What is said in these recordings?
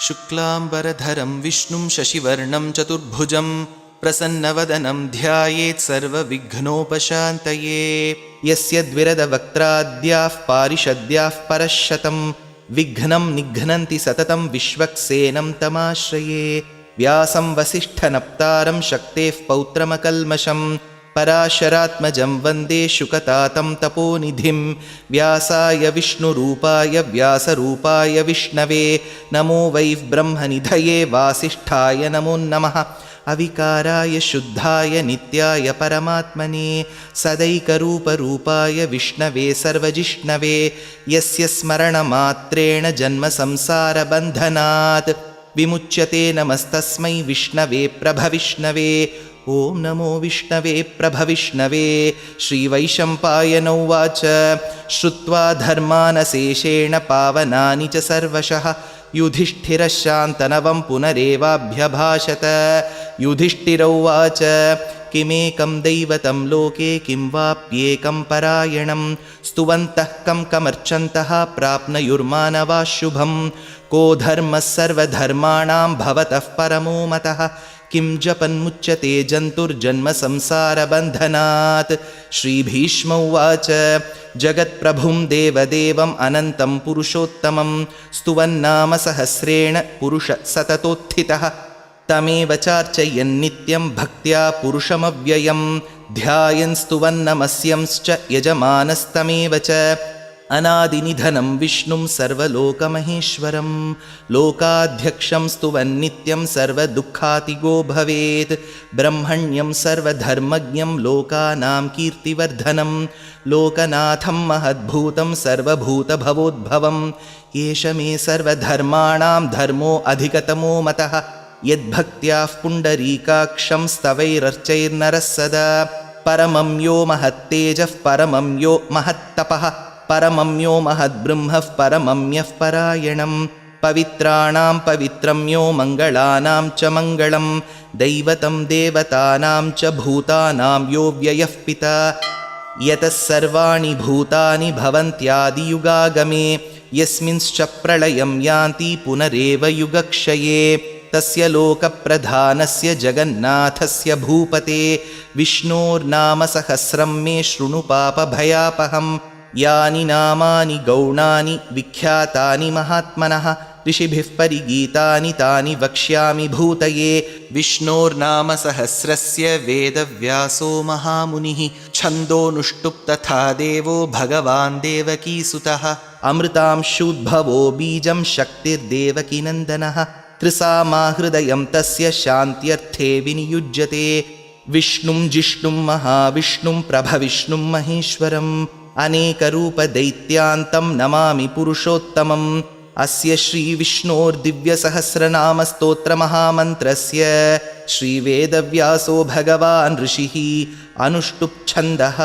शुक्लाम्बरधरं विष्णुं शशिवर्णं चतुर्भुजं प्रसन्नवदनं ध्यायेत् सर्वविघ्नोपशान्तये। यस्य द्विरदवक्त्राद्याः पारिषद्याः परश्शतं विघ्नं निघ्नन्ति सततं विश्वक्सेनं तमाश्रये। व्यासं वसिष्ठनप्तारं शक्तेः पौत्रमकल्मषं पराशरात्मजं वन्दे शुकतातं तपोनिधिं। व्यासाय विष्णुरूपाय व्यासरूपाय विष्णवे नमो वै ब्रह्मनिधये वासिष्ठाय नमो नमः। अविकाराय शुद्धाय नित्याय परमात्मने सदैकरूपरूपाय विष्णवे सर्वजिष्णवे यस्य स्मरणमात्रेण जन्मसंसारबन्धनात् विमुच्यते। नमस्तस्मै विष्णवे प्रभविष्णवे। ॐ नमो विष्णवे प्रभविष्णवे। श्रीवैशम्पायन उवाच श्रुत्वा धर्मानशेषेण पावनानि च सर्वशः युधिष्ठिरः शान्तनवं पुनरेवाभ्यभाषत। युधिष्ठिर उवाच किमेकं दैवतं लोके किं वाप्येकं परायणं स्तुवन्तः कं कमर्चन्तः प्राप्नुयुर्मानवाः शुभं। को धर्मः सर्वधर्माणां भवतः परमो मतः किं जपन्मुच्यते जन्तुर्जन्मसंसारबन्धनात्। श्रीभीष्म उवाच जगत्प्रभुं देवदेवम् अनन्तं पुरुषोत्तमं स्तुवन्नाम सहस्रेण पुरुषः सततोत्थितः तमेव चार्चयन्नित्यं भक्त्या पुरुषमव्ययं ध्यायन् स्तुवन्नमस्यंश्च यजमानस्तमेव च। अनादिनिधनं विष्णुं सर्वलोकमहेश्वरं लोकाध्यक्षं स्तुवन्नित्यं सर्वदुःखातिगो भवेत्। ब्रह्मण्यं सर्वधर्मज्ञं लोकानां कीर्तिवर्धनं लोकनाथं महद्भूतं सर्वभूतभवोद्भवं। एष मे सर्वधर्माणां धर्मो अधिकतमो मतः यद्भक्त्याः पुण्डरीकाक्षं स्तवैरर्चैर्नरः सदा। परमं यो महत्तेजः परमं यो महत्तपः परमं यो महद्ब्रह्मः परमं यः परायणं। पवित्राणां पवित्रं यो मङ्गलानां च मङ्गलं दैवतं देवतानां च भूतानां यो व्ययः पिता। यतः सर्वाणि भूतानि भवन्त्यादियुगागमे यस्मिंश्च प्रलयं यान्ति पुनरेव युगक्षये। तस्य लोकप्रधानस्य जगन्नाथस्य भूपते विष्णोर्नाम सहस्रं मे शृणु पापभयापहम्। यानि नामानि गौणानि विख्यातानि महात्मनः ऋषिभिः परिगीतानि तानि वक्ष्यामि भूतये। विष्णोर्नाम सहस्रस्य वेदव्यासो महामुनिः छन्दोनुष्टुप् तथा देवो भगवान् देवकीसुतः। अमृतांशूद्भवो बीजं शक्तिर्देवकीनन्दनः त्रिसामाहृदयं तस्य शान्त्यर्थे विनियुज्यते। विष्णुं जिष्णुं महाविष्णुं प्रभविष्णुं महेश्वरम् अनेकरूपदैत्यान्तं नमामि पुरुषोत्तमम्। अस्य श्रीविष्णोर्दिव्यसहस्रनामस्तोत्रमहामन्त्रस्य श्रीवेदव्यासो भगवान् ऋषिः अनुष्टुप्छन्दः।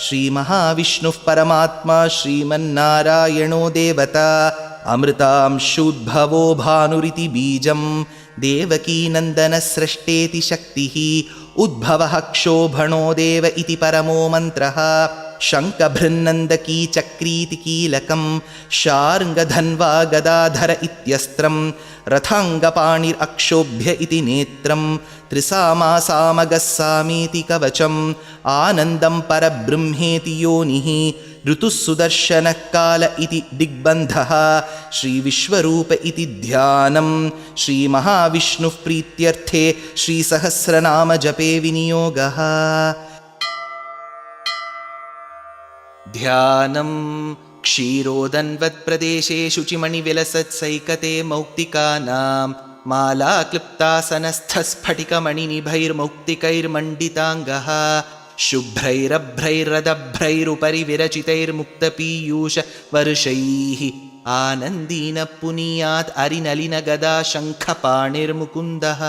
श्रीमहाविष्णुः परमात्मा श्रीमन्नारायणो देवता अमृतांशूद्भवो भानुरिति बीजं देवकीनन्दनस्रष्टेति शक्तिः उद्भवः क्षोभणो देव इति परमो मन्त्रः। शङ्खभृन्नन्दकी चक्रीति कीलकं शार्ङ्गधन्वा गदाधर इत्यस्त्रं रथाङ्गपाणिरक्षोभ्य इति नेत्रं त्रिसामासामगः सामीति कवचम् आनन्दं परब्रह्मेति योनिः ऋतुः सुदर्शनः काल इति दिग्बन्धः। श्रीविश्वरूप इति ध्यानं श्रीमहाविष्णुः प्रीत्यर्थे श्रीसहस्रनामजपे विनियोगः। ध्यानं क्षीरोदन्वत्प्रदेशे शुचिमणिविलसत्सैकते मौक्तिकानां मालाक्लुप्तासनस्थस्फटिकमणिनिभैर्मौक्तिकैर्मण्डिताङ्गः शुभ्रैरभ्रैरदभ्रैरुपरि विरचितैर्मुक्तपीयूषवर्षैः आनन्दीनः पुनीयात् अरिनलिनगदा शङ्खपाणिर्मुकुन्दः।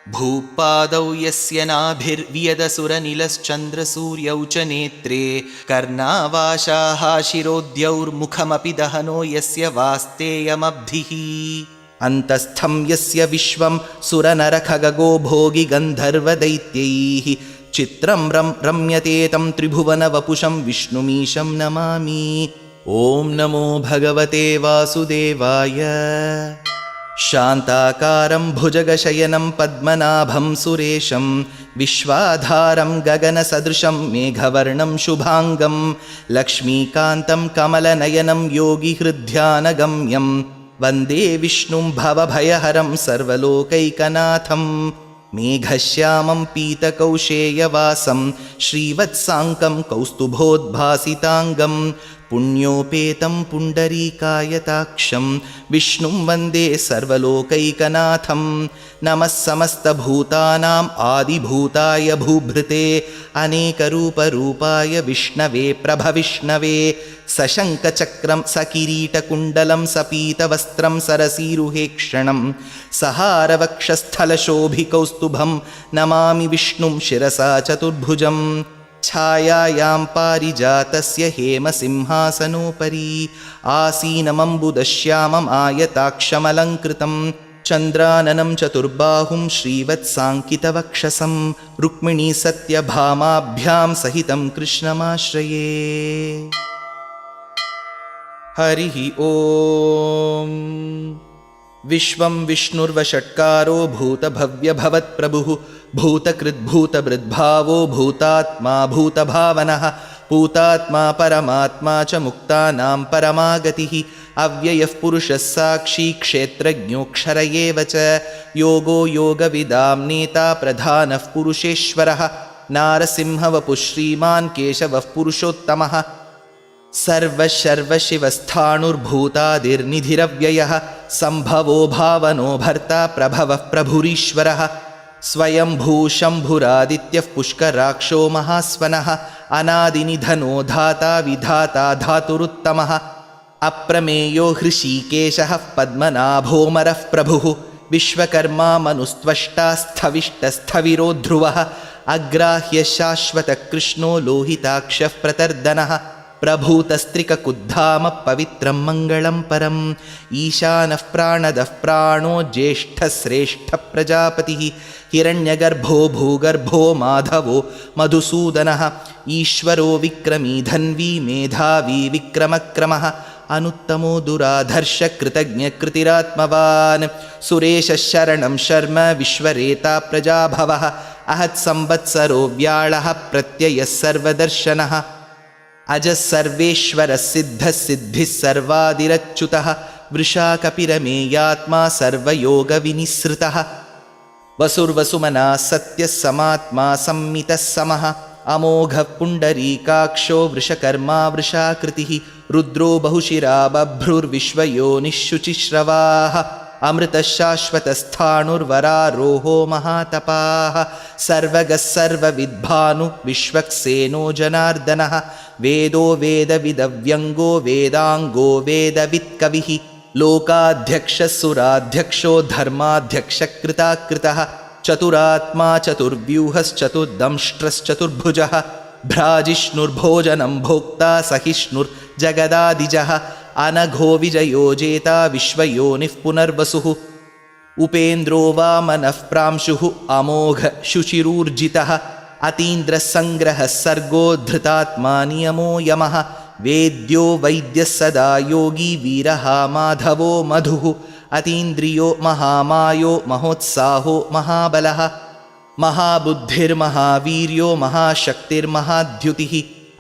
भूपादौ यस्य नाभिर्वियदसुरनिलश्चन्द्रसूर्यौ च नेत्रे कर्णावाशाः शिरोद्यौर्मुखमपि दहनो यस्य वास्तेयमब्धिः। अन्तस्थं यस्य विश्वं सुरनरखगो भोगि गन्धर्वदैत्यैः चित्रं रम्यते तं त्रिभुवनवपुषं विष्णुमीशं नमामि। ॐ नमो भगवते वासुदेवाय। शान्ताकारं भुजगशयनं पद्मनाभं सुरेशं विश्वाधारं गगनसदृशं मेघवर्णं शुभाङ्गं लक्ष्मीकान्तं कमलनयनं योगिहृद्ध्यानगम्यं वन्दे विष्णुं भवभयहरं सर्वलोकैकनाथं मेघश्यामं पीतकौशेयवासं श्रीवत्साङ्कं कौस्तुभोद्भासिताङ्गं पुण्योपेतं पुण्डरीकायताक्षं विष्णुं वन्दे सर्वलोकैकनाथं नमः समस्तभूतानाम् आदिभूताय भूभृते अनेकरूपरूपाय विष्णवे प्रभविष्णवे सशङ्खचक्रं सकिरीटकुण्डलं सपीतवस्त्रं सरसीरुहेक्षणं सहारवक्षस्थलशोभिकौस्तुभं नमामि विष्णुं शिरसा चतुर्भुजं छायायां पारिजातस्य हेमसिंहासनोपरि आसीनमम्बुदश्यामम् आयताक्षमलङ्कृतं चन्द्राननं चतुर्बाहुं श्रीवत्साङ्कितवक्षसं रुक्मिणीसत्यभामाभ्यां सहितं कृष्णमाश्रये। हरिः ॐ। विश्वं विष्णुर्वषट्कारो भूतभव्यभवत्प्रभुः भूतकृद्भूतभृद्भावो भूतात्मा भूतभावनः भूतात्मा परमात्मा च मुक्तानां परमागतिः अव्ययः पुरुषः साक्षी क्षेत्रज्ञोऽक्षर एव च योगो योगविदां नेता प्रधानः पुरुषेश्वरः नारसिंहवपुः श्रीमान् केशवः पुरुषोत्तमः सर्वशर्वशिवस्थाणुर्भूतादिर्निधिरव्ययः सम्भवो भावनो भर्ता प्रभवः प्रभुरीश्वरः स्वयंभू शम्भुरादित्यः पुष्कराक्षो महास्वनः अनादिनिधनो धाता विधाता धातुरुत्तमः अप्रमेयो हृषीकेशः पद्मनाभोमरः प्रभुः विश्वकर्मा मनुस्त्वष्टा स्थविष्टस्थविरो ध्रुवः अग्राह्य शाश्वतकृष्णो लोहिताक्षः प्रतर्दनः प्रभूतस्त्रिककुद्धामः पवित्रं मङ्गलं परम् ईशानः प्राणदः प्राणो ज्येष्ठश्रेष्ठप्रजापतिः हिरण्यगर्भो भूगर्भो माधवो मधुसूदनः ईश्वरो विक्रमी धन्वी मेधावी विक्रमक्रमः अनुत्तमो दुराधर्षकृतज्ञकृतिरात्मवान् सुरेशः शरणं शर्म विश्वरेता प्रजाभवः अहत्संवत्सरो व्याळः प्रत्ययः सर्वदर्शनः अजः सर्वेश्वरः सिद्धः सिद्धिः सर्वादिरच्युतः वृषा कपिरमेयात्मा सर्वयोगविनिसृतः वसुर्वसुमना सत्यः समात्मा संमितः समः अमोघः पुण्डरीकाक्षो वृषकर्मा वृषाकृतिः रुद्रो बहुशिरा बभ्रुर्विश्वयोनिः शुचिश्रवाः अमृतः शाश्वतस्थाणुर्वरारोहो महातपाः सर्वगः सर्वविद्भानु विश्वक्सेनो जनार्दनः वेदो वेदविदव्यङ्गो वेदाङ्गो वेदवित्कविः लोकाध्यक्षः सुराध्यक्षो धर्माध्यक्षकृताकृतः चतुरात्मा चतुर्व्यूहश्चतुर्दंष्ट्रश्चतुर्भुजः भ्राजिष्णुर्भोजनं भोक्ता सहिष्णुर्जगदादिजः अनघो विजयो जेता विश्वयोनिः पुनर्वसुः उपेन्द्रो वामनः प्रांशुः अमोघ शुचिरूर्जितः अतीन्द्रसङ्ग्रहः सर्गो धृतात्मा नियमो यमः वेद्यो वैद्यः सदा योगी वीरः माधवो मधुः अतीन्द्रियो महामायो महोत्साहो महाबलः महाबुद्धिर्महावीर्यो महाशक्तिर्महाद्युतिः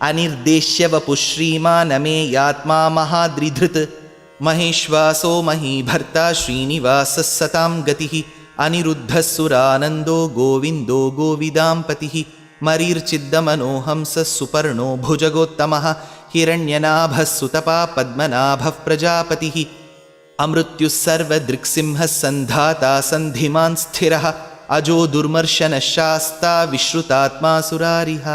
अनिर्देश्य वपुः श्रीमानमेयात्मा महाद्रिधृत् महेश्वासो महीभर्ता श्रीनिवासः सतां गतिः अनिरुद्धः सुरानन्दो गोविन्दो गोविदाम्पतिः मरीर्चिद्दमनोहंसः सुपर्णो भुजगोत्तमः हिरण्यनाभः सुतपा पद्मनाभः प्रजापतिः अमृत्युः सर्वदृक्सिंहः सन्धाता सन्धिमान् स्थिरः अजो दुर्मर्शनः शास्ता विश्रुतात्मा सुरारिः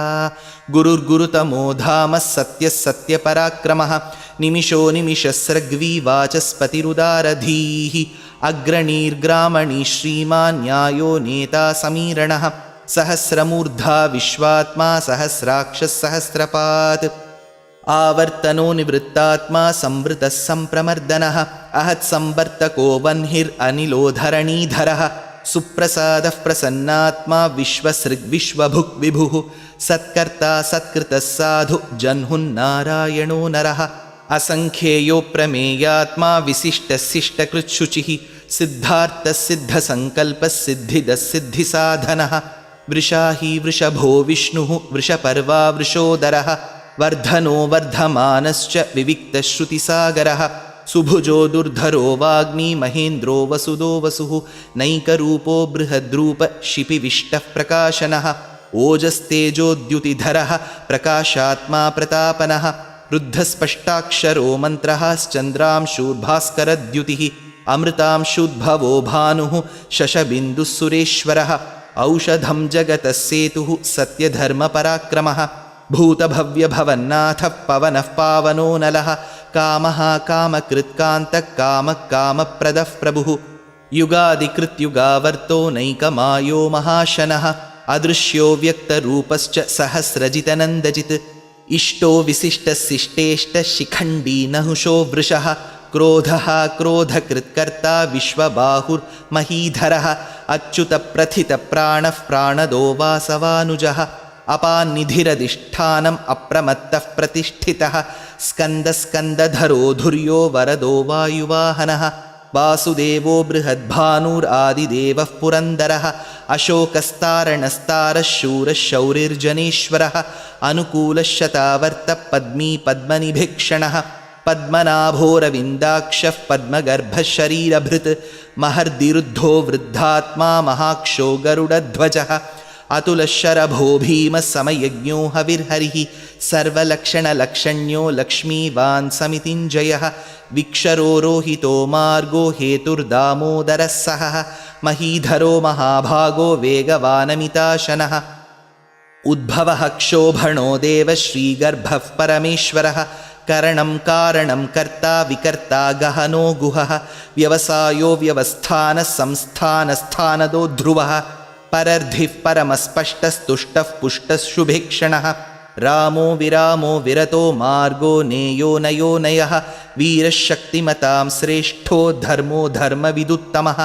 गुरुर्गुरुतमो धामः सत्यः सत्यपराक्रमः निमिषो निमिषस्रग्वी वाचस्पतिरुदारधीः अग्रणीर्ग्रामणी श्रीमान् न्यायो नेता समीरणः सहस्रमूर्धा विश्वात्मा सहस्राक्षः सहस्रपात् आवर्तनो निवृत्तात्मा संवृतः सम्प्रमर्दनः अहत्संवर्तको वह्निरनिलोधरणीधरः सुप्रसादः प्रसन्नात्मा विश्वसृग्विश्वभुक् विभुः सत्कर्ता सत्कृतः साधु जह्नुन्नारायणो नरः असङ्ख्येयो प्रमेयात्मा विशिष्टशिष्टकृच्छुचिः सिद्धार्थसिद्धसङ्कल्पसिद्धिदसिद्धिसाधनः वृषाही वृषभो विष्णुः वृषपर्वा वृषोदरः वर्धनो वर्धमानश्च विविक्तश्रुतिसागरः सुभुजो दुर्धरो वाग्मी महेन्द्रो वसुदो वसुः नैकरूपो बृहद्रूप शिपिविष्टः प्रकाशनः ओजस्तेजोद्युतिधरः प्रकाशात्मा प्रतापनः रुद्धस्पष्टाक्षरो मन्त्रः श्चन्द्रांशूर्भास्करद्युतिः अमृतांशुद्भवो भानुः शशबिन्दुः सुरेश्वरः औषधं जगतः सेतुः सत्यधर्मपराक्रमः भूतभव्यभवन्नाथः पवनः पावनो नलः कामः कामकृत्कान्तः कामः कामप्रदः प्रभुः युगादिकृत्युगावर्तो नैकमायो महाशनः अदृश्यो व्यक्तरूपश्च सहस्रजितनन्दजित् इष्टो विशिष्टशिष्टेष्टशिखण्डी नहुषो वृषः क्रोधः क्रोधकृत्कर्ता विश्वबाहुर्महीधरः अच्युतप्रथितप्राणः प्राणदो वासवानुजः अपान्निधिरधिष्ठानम् अप्रमत्तः प्रतिष्ठितः स्कन्दस्कन्दधरो धुर्यो वरदो वायुवाहनः वासुदेवो बृहद्भानुरादिदेवः पुरन्दरः अशोकस्तारणस्तारः शूरः शौरिर्जनेश्वरः अनुकूलः शतावर्तः पद्मी पद्मनिभीक्षणः पद्मनाभोरविन्दाक्षः पद्मगर्भः शरीरभृत् महर्दिरुद्धो वृद्धात्मा महाक्षो गरुडध्वजः अतुलशरभो भीमः समयज्ञो हविर्हरिः सर्वलक्षणलक्षण्यो लक्ष्मीवान् समितिञ्जयः विक्षरो रोहितो मार्गो हेतुर्दामोदरः सहः महीधरो महाभागो वेगवानमिताशनः उद्भवः क्षोभणो देवः श्रीगर्भः परमेश्वरः करणं कारणं कर्ता विकर्ता गहनो गुहः व्यवसायो व्यवस्थानः संस्थानस्थानदो ध्रुवः परर्धिः परमस्पष्टस्तुष्टः पुष्टः शुभेक्षणः रामो विरामो विरतो मार्गो नेयो नयो नयः वीरशक्तिमतां श्रेष्ठो धर्मो धर्मविदुत्तमः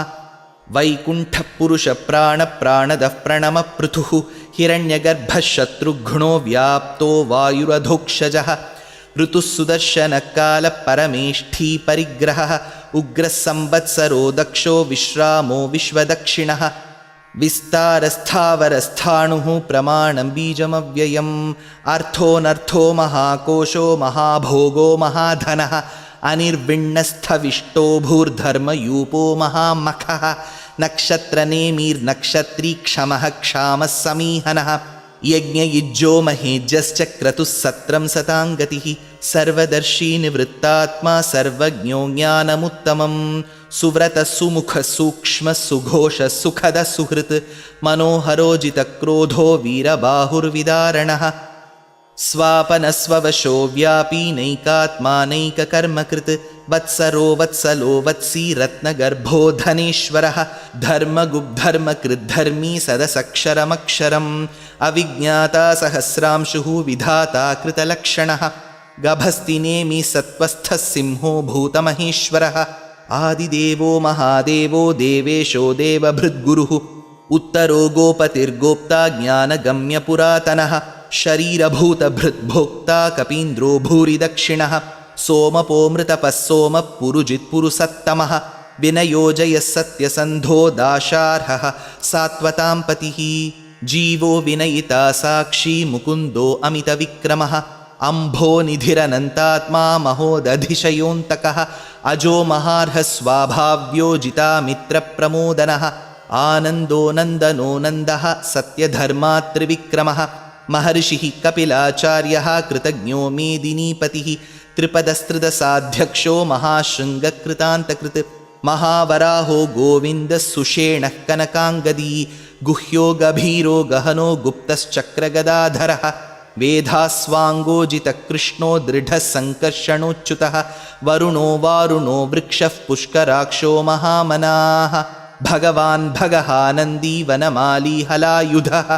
वैकुण्ठः पुरुषप्राणप्राणदः प्रणमपृथुः हिरण्यगर्भः शत्रुघ्नो व्याप्तो वायुरधोक्षजः ऋतुः सुदर्शनकालः परमेष्ठी परिग्रहः उग्रः संवत्सरो दक्षो विश्रामो विश्वदक्षिणः विस्तारस्थावरस्थाणुः प्रमाणं बीजमव्ययम् अर्थोऽनर्थो महाकोशो महाभोगो महाधनः अनिर्विण्णस्थविष्टो भूर्धर्मयूपो महामखः नक्षत्रनेमिर्नक्षत्री क्षमः क्षामः समीहनः यज्ञयुज्यो महेज्यश्च क्रतुः सत्रं सताङ्गतिः सर्वदर्शी निवृत्तात्मा सर्वज्ञो ज्ञानमुत्तमं सुव्रतः सुमुखः सूक्ष्मः सुघोषः सुखदः सुहृत् मनोहरोजितक्रोधो वीरबाहुर्विदारणः स्वापनस्ववशो व्यापी नैकात्मा नैककर्मकृत् वत्सरो वत्सलो वत्सी रत्नगर्भो धनेश्वरः धर्मगुब्धर्मकृद्धर्मी सदसक्षरमक्षरम् अविज्ञाता सहस्रांशुः विधाता कृतलक्षणः गभस्तिनेमि सत्त्वस्थः सिंहो भूतमहेश्वरः आदिदेवो महादेवो देवेशो देवभृद्गुरुः उत्तरो गोपतिर्गोप्ता ज्ञानगम्यपुरातनः शरीरभूतभृद्भोक्ता कपीन्द्रो भूरि दक्षिणः सोमपोमृतपः सोमः पुरुजित्पुरुसत्तमः विनयोजयः सत्यसन्धो दाशार्हः सात्वतां पतिः जीवो विनयिता साक्षी मुकुन्दो अमितविक्रमः अम्भो निधिरनन्तात्मा महोदधिशयोऽन्तकः अजो महार्हः स्वाभाव्यो जितामित्रप्रमोदनः आनन्दो नन्दनो नन्दः सत्यधर्मात्रिविक्रमः महर्षिः कपिलाचार्यः कृतज्ञो मेदिनीपतिः त्रिपदस्त्रिदशाध्यक्षो महाशृङ्गकृतान्तकृत् महावराहो गोविन्दः सुषेणः कनकाङ्गदी गुह्यो गभीरो गहनो गुप्तश्चक्रगदाधरः वेधास्वाङ्गोजितकृष्णो दृढः सङ्कर्षणोच्युतः वरुणो वारुणो वृक्षः पुष्कराक्षो महामनाः भगवान् भगहानन्दी वनमाली हलायुधः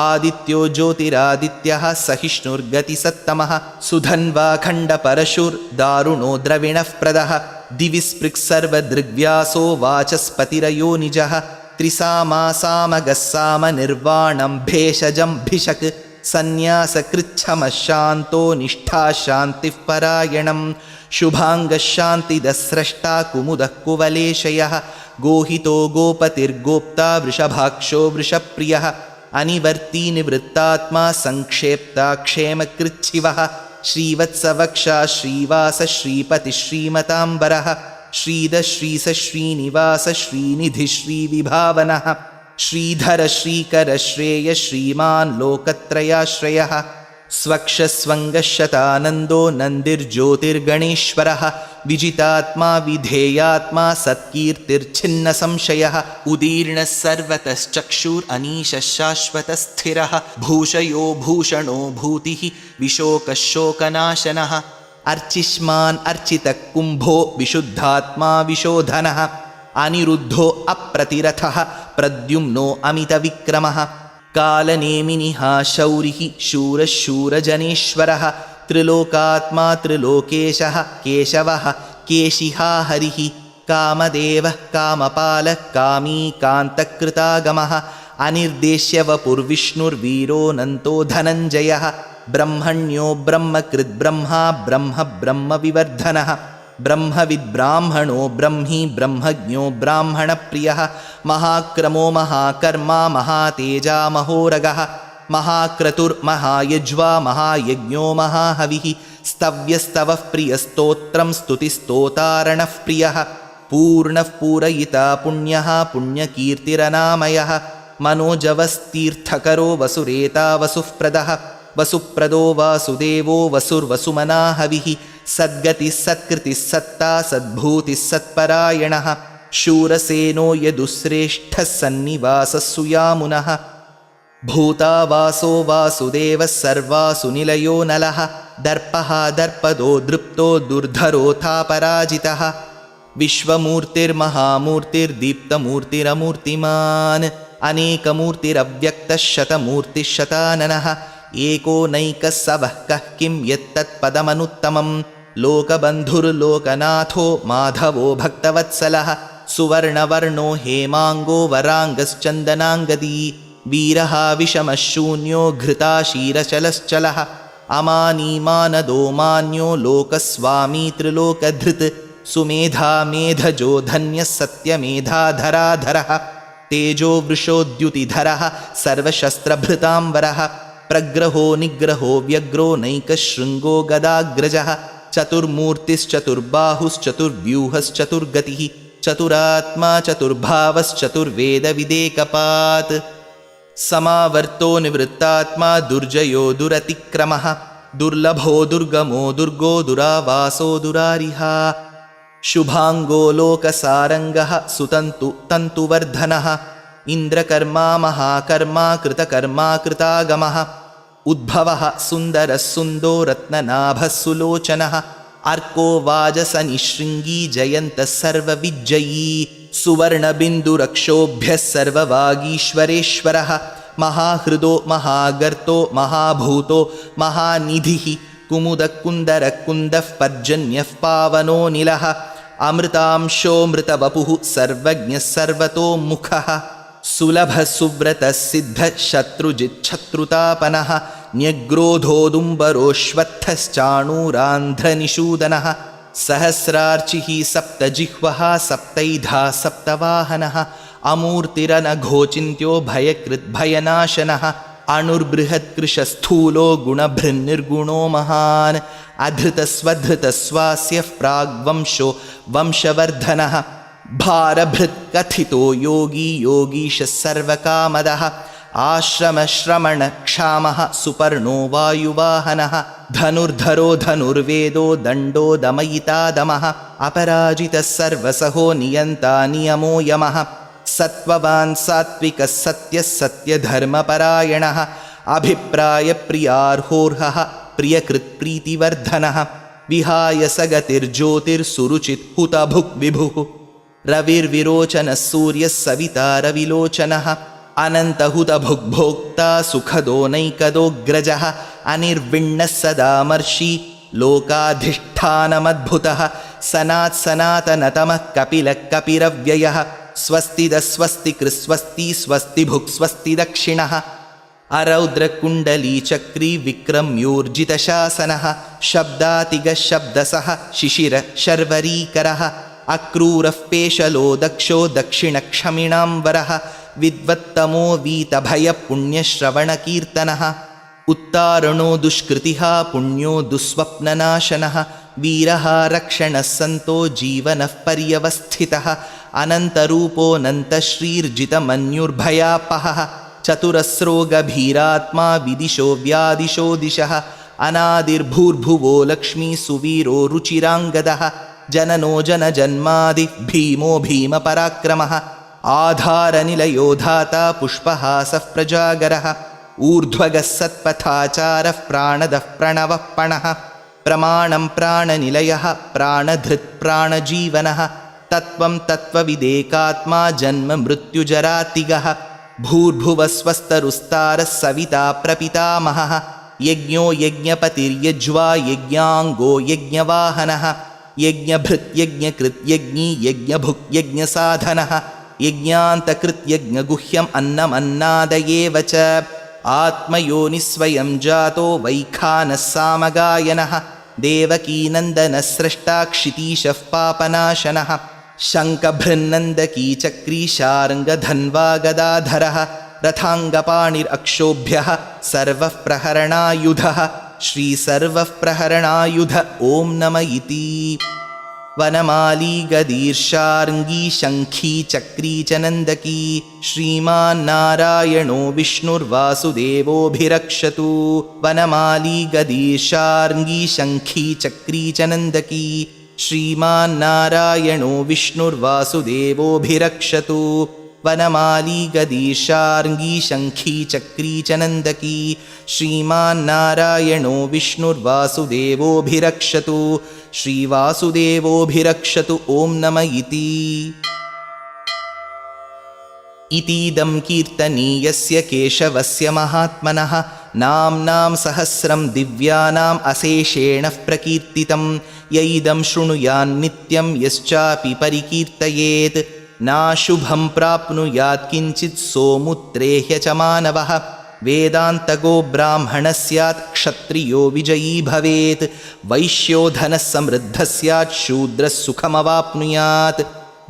आदित्यो ज्योतिरादित्यः सहिष्णुर्गतिसत्तमः सुधन्वाखण्डपरशुर्दारुणो द्रविणः प्रदः दिवि स्पृक्सर्वदृग्व्यासो वाचस्पतिरयो निजः त्रिसामासामगः सामनिर्वाणं भेषजं भिषक् सन्न्यासकृच्छमः शान्तो निष्ठा शान्तिः परायणं शुभाङ्गशान्तिदस्रष्टा कुमुदः कुवलेशयः गोहितो गोपतिर्गोप्ता वृषभाक्षो वृषप्रियः अनिवर्ती निवृत्तात्मा संक्षेप्ता क्षेमकृच्छिवः श्रीवत्सवक्षा श्रीवास श्रीपति श्रीमताम्बरः श्रीद श्रीस श्रीनिवास श्रीनिधि श्रीविभावनः श्रीधर श्रीकर श्रेय श्रीमान् लोकत्रयाश्रयः स्वक्षस्वङ्गशतानन्दो नन्दिर्ज्योतिर्गणेश्वरः विजितात्मा विधेयात्मा सत्कीर्तिर्छिन्नसंशयः उदीर्णः सर्वतश्चक्षुरनीशः शाश्वतस्थिरः भूषयो भूषणो भूतिः विशोकः शोकनाशनः अर्चिष्मान् अर्चितः कुम्भो विशुद्धात्मा विशोधनः अनिरुद्धो अप्रतिरथः प्रद्युम्नो अमितविक्रमः कालनेमिनिः शौरिः शूरः शूरजनेश्वरः त्रिलोकात्मा त्रिलोकेशः केशवः केशिहा हरिः कामदेवः कामपालः कामी कान्तकृतागमः अनिर्देश्य वपुर्विष्णुर्वीरोऽनन्तो धनञ्जयः ब्रह्मण्यो ब्रह्मकृद्ब्रह्मा ब्रह्म ब्रह्मविवर्धनः ब्रह्मविद्ब्राह्मणो ब्रह्मी ब्रह्मज्ञो ब्राह्मणप्रियः महाक्रमो महाकर्मा महातेजा महोरगः महाक्रतुर्महायज्वा महायज्ञो महाहविः स्तव्यस्तवः प्रियस्तोत्रं स्तुतिस्तोतारणः प्रियः पूर्णः पूरयिता पुण्यः पुण्यकीर्तिरनामयः मनोजवस्तीर्थकरो वसुरेता वसुःप्रदः वसुप्रदो वासुदेवो वसुर्वसुमनाहविः सद्गतिः सत्कृतिः सत्ता सद्भूतिः सत्परायणः शूरसेनो यदुश्रेष्ठः सन्निवासः सुयामुनः भूतावासो वासुदेवः सर्वासु निलयो नलः दर्पः दर्पदो दृप्तो दुर्धरोऽथापराजितः विश्वमूर्तिर्महामूर्तिर्दीप्तमूर्तिरमूर्तिमान् अनेकमूर्तिरव्यक्तः शतमूर्तिः शताननः एको नैकः सवः कः किं यत्तत्पदमनुत्तमं लोकबन्धुर्लोकनाथो माधवो भक्तवत्सलः सुवर्णवर्णो हेमाङ्गो वराङ्गश्चन्दनाङ्गदी वीरः विषमः शून्यो घृताशीरचलश्चलः अमानीमानदो मान्यो लोकस्वामी त्रिलोकधृत् सुमेधा मेधजो धन्यः सत्यमेधाधराधरः तेजो वृषोद्युतिधरः सर्वशस्त्रभृताम्बरः प्रग्रहो निग्रहो व्यग्रो नैकशृङ्गो गदाग्रजः चतुर्मूर्तिश्चतुर्बाहुश्चतुर्व्यूहश्चतुर्गतिः चतुरात्मा चतुर्भावश्चतुर्वेदविदेकपात् समावर्तो निवृत्तात्मा दुर्जयो दुरतिक्रमः दुर्लभो दुर्गमो दुर्गो दुरावासो दुरारिहा शुभाङ्गो लोकसारङ्गः सुतन्तु तन्तुवर्धनः इन्द्रकर्मा महाकर्मा कृतकर्मा कृतागमः उद्भवः सुन्दरः सुन्दो रत्ननाभः सुलोचनः अर्को वाजसनिशृङ्गी जयन्तः सर्वविज्जयी सुवर्णबिन्दुरक्षोभ्यः सर्ववागीश्वरेश्वरः महाहृदो महागर्तो महाभूतो महानिधिः कुमुदकुन्दरकुन्दः पर्जन्यः पावनो निलः अमृतांशोऽमृतवपुः सर्वज्ञः सर्वतोमुखः सुलभः सुव्रतः सिद्धः शत्रुजिच्छत्रुतापनः न्यग्रोधोदुम्बरोऽश्वत्थश्चाणूरान्ध्रनिषूदनः सहस्रार्चिः सप्तजिह्वः सप्तैधा सप्तवाहनः अमूर्तिरनघोचिन्त्यो भयकृद्भयनाशनः अणुर्बृहत्कृशस्थूलो गुणभृन्निर्गुणो महान् अधृतस्वधृतस्वास्यः प्राग्वंशो वंशवर्धनः भारभृत्कथितो योगी योगीशः सर्वकामदः आश्रमश्रमणक्षामः सुपर्णो वायुवाहनः धनुर्धरो धनुर्वेदो दण्डो दमयितादमः अपराजितः सर्वसहो नियन्ता नियमो यमः सत्त्ववान् सात्विकः सत्यः सत्यधर्मपरायणः अभिप्रायप्रियार्होर्हः प्रियकृत्प्रीतिवर्धनः विहाय सगतिर्ज्योतिर्सुरुचित् हुतभुक् विभुः रविर्विरोचनः सूर्यः सविता रविलोचनः अनन्तहुतभुग्भोक्ता सुखदो नैकदोऽग्रजः अनिर्विण्णः सदामर्षि लोकाधिष्ठानमद्भुतः सनात्सनातनतमः कपिलः कपिरव्ययः स्वस्तिदस्वस्तिकृस्वस्ति स्वस्तिभुक् स्वस्ति दक्षिणः अरौद्रकुण्डलीचक्री विक्रम्योर्जितशासनः शब्दातिगः शब्दसः शिशिर शर्वरीकरः अक्रूरः पेशलो दक्षो दक्षिणक्षमिणाम्बरः विद्वत्तमो वीतभयपुण्यश्रवणकीर्तनः उत्तारणो दुष्कृतिः पुण्यो दुःस्वप्ननाशनः वीरः रक्षणः सन्तो जीवनः पर्यवस्थितः अनन्तरूपोऽनन्तश्रीर्जितमन्युर्भयापहः चतुरस्रो गभीरात्मा विदिशो व्यादिशो दिशः अनादिर्भूर्भुवो लक्ष्मी सुवीरो रुचिराङ्गदः जननो जनजन्मादि भीमो भीमपराक्रमः आधारनिलयो धाता पुष्पहासः प्रजागरः ऊर्ध्वगः सत्पथाचारः प्राणदः प्रणवः पणः प्रमाणं प्राणनिलयः प्राणधृत् प्राणजीवनः तत्त्वं तत्त्वविदेकात्मा जन्म मृत्युजरातिगः भूर्भुवस्वस्तरुस्तारः सविता प्रपितामहः यज्ञो यज्ञपतिर्यज्वा यज्ञाङ्गो यज्ञवाहनः यज्ञभृत् यज्ञकृत् यज्ञी यज्ञभुक् यज्ञसाधनः यज्ञान्तकृत् यज्ञगुह्यम् अन्नमन्नादयेव च आत्मयोनिस्वयं जातो वैखानः सामगायनः देवकीनन्दनः स्रष्टा क्षितीशः पापनाशनः शङ्खभृन्नन्दकी चक्रीशार्ङ्गधन्वा गदाधरः रथाङ्गपाणिरक्षोभ्यः सर्वः प्रहरणायुधः श्रीसर्वः प्रहरणायुध ॐ नम इति वनमाली गदीर्षार्ङ्गी शङ्खी चक्री च नन्दकी श्रीमान्नारायणो विष्णुर्वासुदेवोऽभिरक्षतु वनमाली गदीर्षार्ङ्गी शङ्खी चक्री च नन्दकी श्रीमान्नारायणो विष्णुर्वासुदेवोऽभिरक्षतु वनमाली गदीर्षार्ङ्गी शङ्खी चक्री च नन्दकी श्रीमान्नारायणो विष्णुर्वासुदेवोऽभिरक्षतु श्रीवासुदेवोऽभिरक्षतु ॐ नम इतीदं कीर्तनीयस्य केशवस्य महात्मनः नाम्नां सहस्रं दिव्यानाम् अशेषेण प्रकीर्तितं यैदं शृणुयान्नित्यं यश्चापि परिकीर्तयेत् नाशुभं प्राप्नुयात् किञ्चित् सोमुत्रेह्य च मानवः वेदान्तगो ब्राह्मणः स्यात् क्षत्रियो विजयी भवेत् वैश्यो धनः समृद्धः स्यात् शूद्रः सुखमवाप्नुयात्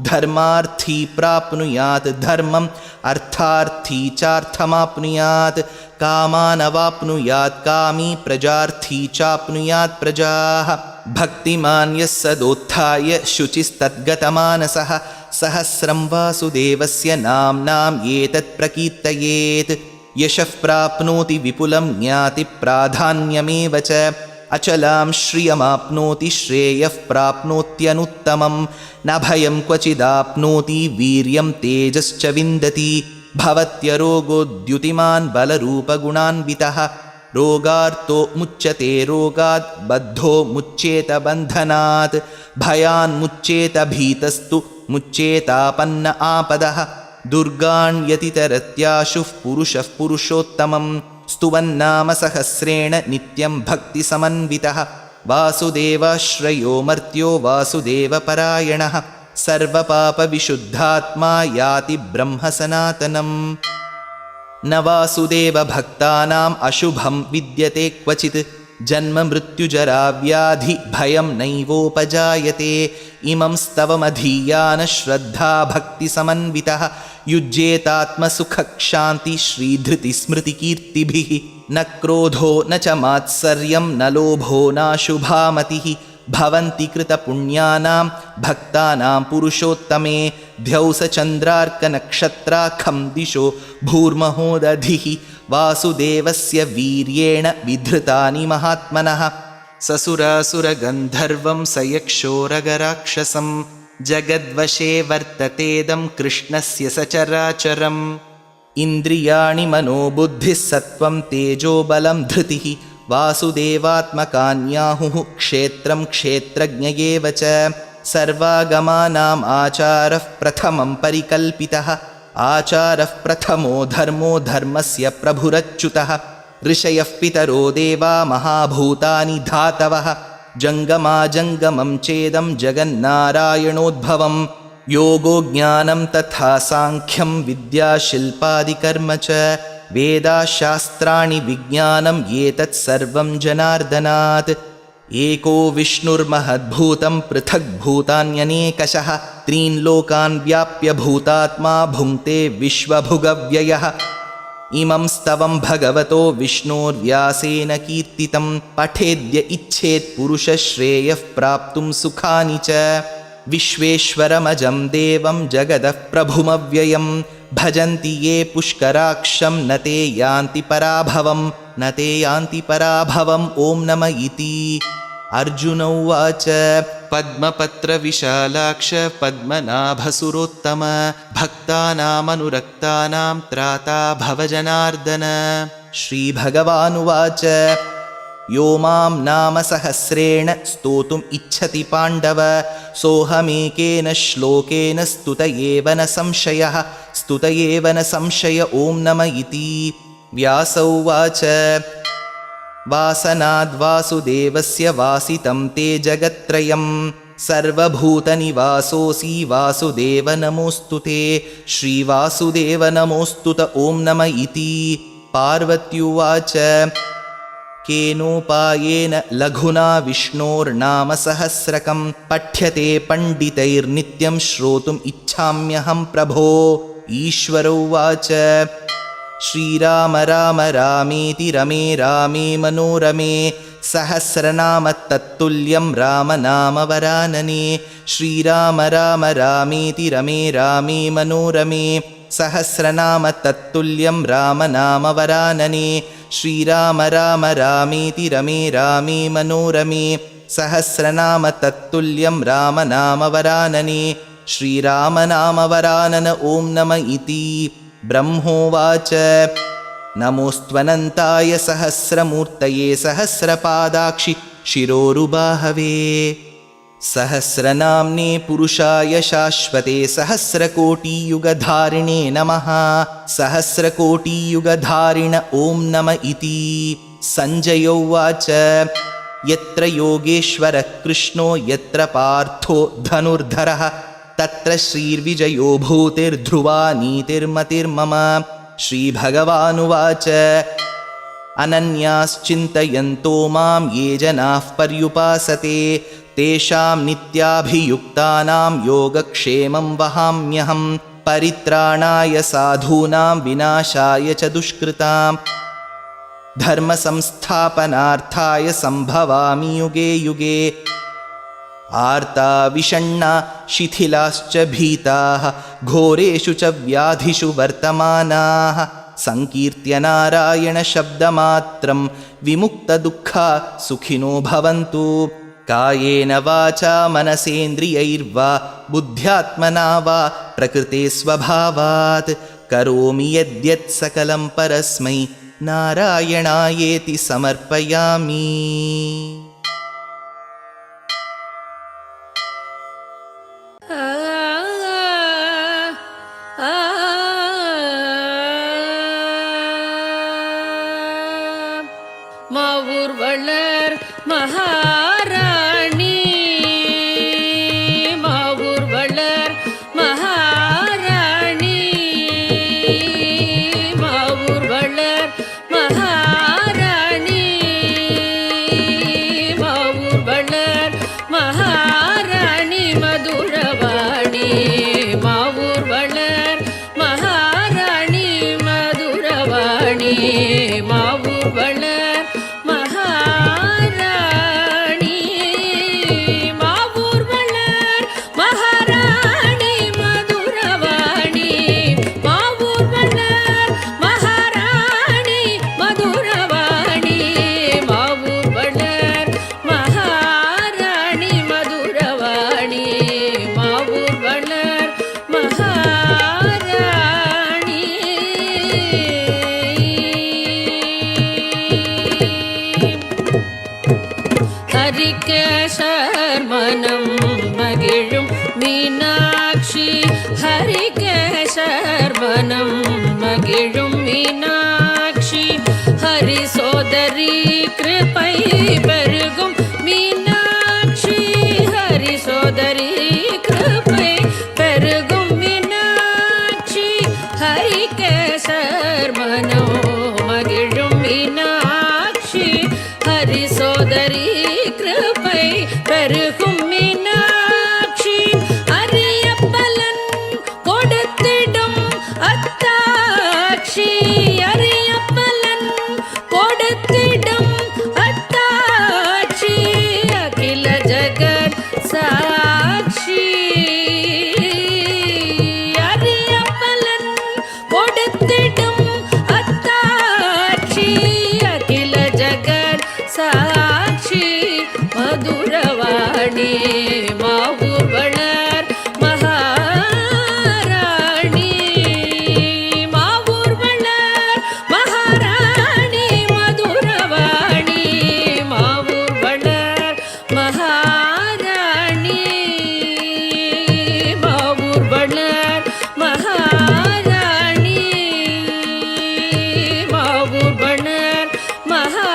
धर्मार्थी प्राप्नुयात् धर्मम् अर्थार्थी चार्थमाप्नुयात् कामानवाप्नुयात् कामी प्रजार्थी चाप्नुयात् प्रजाः भक्तिमान् यः सदोत्थाय शुचिस्तद्गतमानसः सहस्रं वासुदेवस्य नाम्नाम् एतत् प्रकीर्तयेत् यशः प्राप्नोति विपुलं ज्ञाति प्राधान्यमेव च अचलां श्रियमाप्नोति श्रेयः प्राप्नोत्यनुत्तमं न भयं क्वचिदाप्नोति वीर्यं तेजश्च विन्दति भवत्यरोगोद्युतिमान् बलरूपगुणान्वितः रोगार्तो मुच्यते रोगात् बद्धो मुच्येत बन्धनात् भयान्मुच्येत भीतस्तु मुच्येतापन्न आपदः दुर्गाण्यतितरत्याशुः पुरुषः पुरुषोत्तमं स्तुवन्नाम सहस्रेण नित्यं भक्तिसमन्वितः वासुदेवाश्रयो मर्त्यो वासुदेवपरायणः सर्वपापविशुद्धात्मा याति ब्रह्मसनातनम् न वासुदेवभक्तानाम् अशुभं विद्यते क्वचित् जन्म मृत्युजरा व्याधि भयं नैवोपजायते इमं स्तवमधीयान श्रद्धा भक्तिसमन्वितः युज्येतात्मसुखक्षान्ति श्रीधृतिस्मृतिकीर्तिभिः न क्रोधो न च मात्सर्यं न लोभो नाशुभामतिः भवन्ति कृतपुण्यानां भक्तानां पुरुषोत्तमे द्यौसचन्द्रार्कनक्षत्राखं दिशो भूर्महोदधिः वासुदेवस्य वीर्येण विधृतानि महात्मनः ससुरासुरगन्धर्वं सयक्षोरगराक्षसं जगद्वशे वर्ततेदं कृष्णस्य सचराचरम् इन्द्रियाणि मनोबुद्धिः सत्त्वं तेजोबलं धृतिः वासुदेवात्मकान्याहुः क्षेत्रं क्षेत्रज्ञ एव च सर्वागमानाम् आचारः प्रथमं परिकल्पितः आचारः प्रथमो धर्मो धर्मस्य प्रभुरच्युतः ऋषयः पितरो देवा महाभूतानि धातवः जङ्गमाजङ्गमं चेदं जगन्नारायणोद्भवं योगो ज्ञानं तथा साङ्ख्यं विद्याशिल्पादिकर्म च वेदाशास्त्राणि विज्ञानम् एतत् सर्वं जनार्दनात्। एको विष्णुर्महद्भूतं पृथग्भूतान्यनेकशः त्रीन् लोकान् व्याप्य भूतात्मा भुङ्क्ते विश्वभुगव्ययः। इमं स्तवं भगवतो विष्णोर्व्यासेन कीर्तितं पठेद्य इच्छेत् पुरुषश्रेयः प्राप्तुं सुखानि च। विश्वेश्वरमजं देवं जगदः प्रभुमव्ययं भजन्ति ये पुष्कराक्षं न ते यान्ति पराभवम् ॐ नम इति। अर्जुन उवाच पद्मपत्रविशालाक्ष पद्मनाभसुरोत्तम भक्तानामनुरक्तानां त्राता भवजनार्दन। श्रीभगवानुवाच यो मां नाम सहस्रेण स्तोतुम् इच्छति पाण्डव सोऽहमेकेन श्लोकेन स्तुत एव न संशय ॐ नम इति। व्यास उवाच वासनाद्वासुदेवस्य वासितं ते जगत्त्रयं सर्वभूतनिवासोऽसि वासुदेव नमोऽस्तु ते। श्रीवासुदेव नमोऽस्तु त ॐ नम इति। पार्वत्युवाच केनोपायेन लघुना विष्णोर्नाम सहस्रकं पठ्यते पण्डितैर्नित्यं श्रोतुम् इच्छाम्यहं प्रभो। ईश्वर उवाच श्रीराम राम रामेति रमे रामे मनोरमे सहस्रनाम तत्तुल्यं राम नाम वरानने। श्रीराम राम रामेति रमे रामे मनोरमे सहस्रनाम तत्तुल्यं राम नाम वरानने। श्रीराम राम रामेति रमे रामे मनोरमे सहस्रनाम तत्तुल्यं राम नाम वरानने। श्रीराम नाम वरानन ॐ नम इति। ब्रह्मोवाच नमोऽस्त्वनन्ताय सहस्रमूर्तये सहस्रपादाक्षि शिरोरुबाहवे सहस्रनाम्ने पुरुषाय शाश्वते सहस्रकोटियुगधारिणे नमः। सहस्रकोटियुगधारिण ॐ नम इति। सञ्जय उवाच यत्र योगेश्वरः कृष्णो यत्र पार्थो धनुर्धरः तत्र श्रीर्विजयो भूतिर्ध्रुवा नीतिर्मतिर्मम। श्रीभगवानुवाच अनन्याश्चिन्तयन्तो मां ये जनाः पर्युपासते तेषां नित्याभियुक्तानां योगक्षेमं वहाम्यहं परित्राणाय साधूनां विनाशाय च दुष्कृतां धर्मसंस्थापनार्थाय सम्भवामि युगे युगे। आर्ता विषण्णा शिथिलाश्च भीताः घोरेषु च व्याधिषु वर्तमानाः संकीर्त्य नारायणशब्दमात्रं विमुक्तदुःखा सुखिनो भवन्तु। कायेन वाचा मनसेन्द्रियैर्वा बुद्ध्यात्मना वा प्रकृते स्वभावात् करोमि यद्यत् सकलं परस्मै नारायणायेति समर्पयामि। மாவூர்வளர் மகாராணி மாவூர்வளர் மகாராணி மாவூர்வளர் மகாராணி மாவூர்வளர் மகாராணி மதுரவாணி மாவூர்வளர் மகாராணி மதுரவாணி மாவூர்வளர் ஹரிகேசர்மனம் மகிழும் மீனாட்சி ஹரிகேசர்மனம் மகிழும் மீனாட்சி ஹரி சோதரி கிருபை பெருகும் மீனாட்சி ஹரி சோதரி கிருபை பெருகும் மீனாட்சி ஹரிகேசர்மனம் மீனாட்சி அரியப்பலன் கொடுத்திடும் அத்தாட்சி அகில ஜகத் சாட்சி அரியப்பலன் கொடுத்திடும் அத்தாட்சி அகில ஜகத் சாட்சி மதுரவாணி மாவூர் வளர் மகாராணி மாவூர் வளர் மகாராணி மதுரவாணி மாவூர் வளர் மகாராணி மாவூர் வளர் மகாராணி மாவூர் வளர் மகாராணி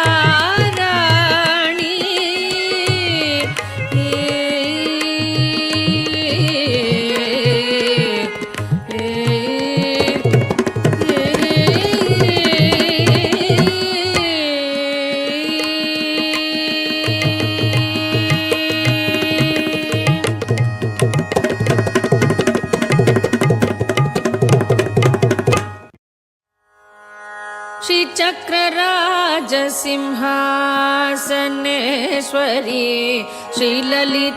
श्रीचक्रराजसिंहासनेश्वरी श्रीललिताम्बिकये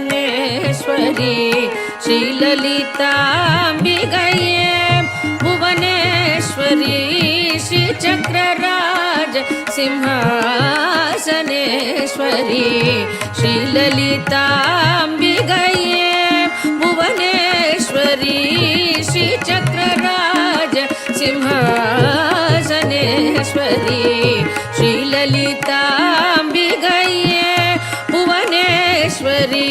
श्रीचक्रराजसिंहासनेश्वरी श्रीललिताम्बिकये भुवनेश्वरी श्रीचक्रराजसिंहासनेश्वरी श्रीललिताम्बिकये भुवनेश्वरी श्रीचक्रराजसिंहासनेश्वरी श्रीललिताम्बिकये भुवनेश्वरी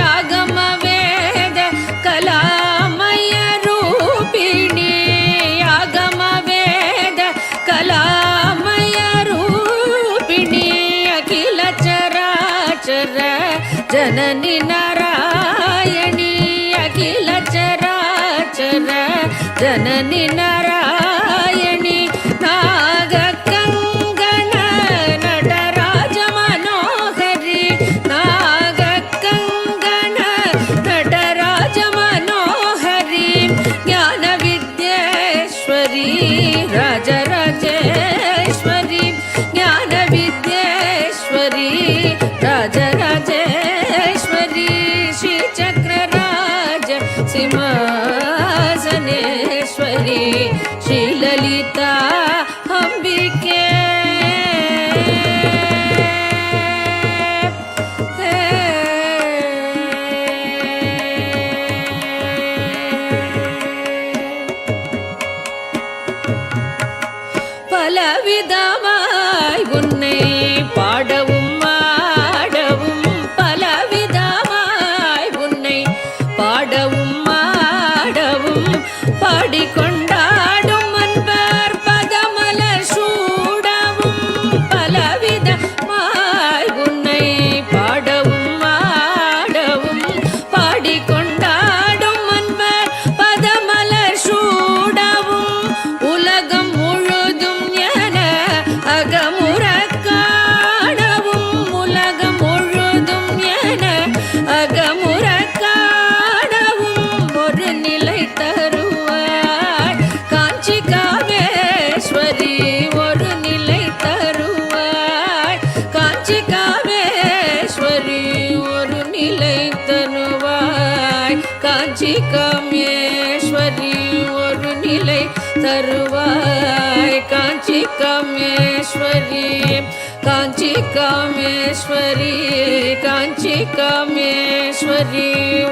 आगमवेद कलामय रूपिणी आगमवेद कलामय रूपिणी अखिल चराचर जननी नारायणी अखिल चराचर जननी नारायणी नागकङ्गण नटराज मनोहरी नागकङ्गण नटराज मनोहरी ज्ञानविद्येश्वरी राजराजेश्वरी ज्ञानविद्येश्वरी राजराजेश्वरी श्रीचक्रराज सिंहासनेश्वरी श्रीललिता अम्बिके பலவிதமாய் உன்னை பாடவும் ஆடவும் பலவிதமாய் உன்னை பாடவும் ஆடவும் பாடிக்கொண்டாடும் அன்பர் பதமலர் சூடவும் பலவிதமாய் உன்னை பாடவும் ஆடவும் பாடிக்கொண்டாடும் அன்பர் பதமலர் சூடவும் உலகம் முழுதும் என அகமுற காணவும் உலகம் முழுதும் என அகமுற காணவும் ஒரு நிலை தருவாய் காஞ்சி காமேஸ்வரி ஒரு நிலை தருவாய் காஞ்சி காமேஸ்வரி ஒரு நிலை தருவாய் காஞ்சி காமேஸ்வரி ஒரு நிலை தருவாய் காஞ்சி காமேஸ்வரி காஞ்சி காமேஸ்வரி காஞ்சி காமேஸ்வரி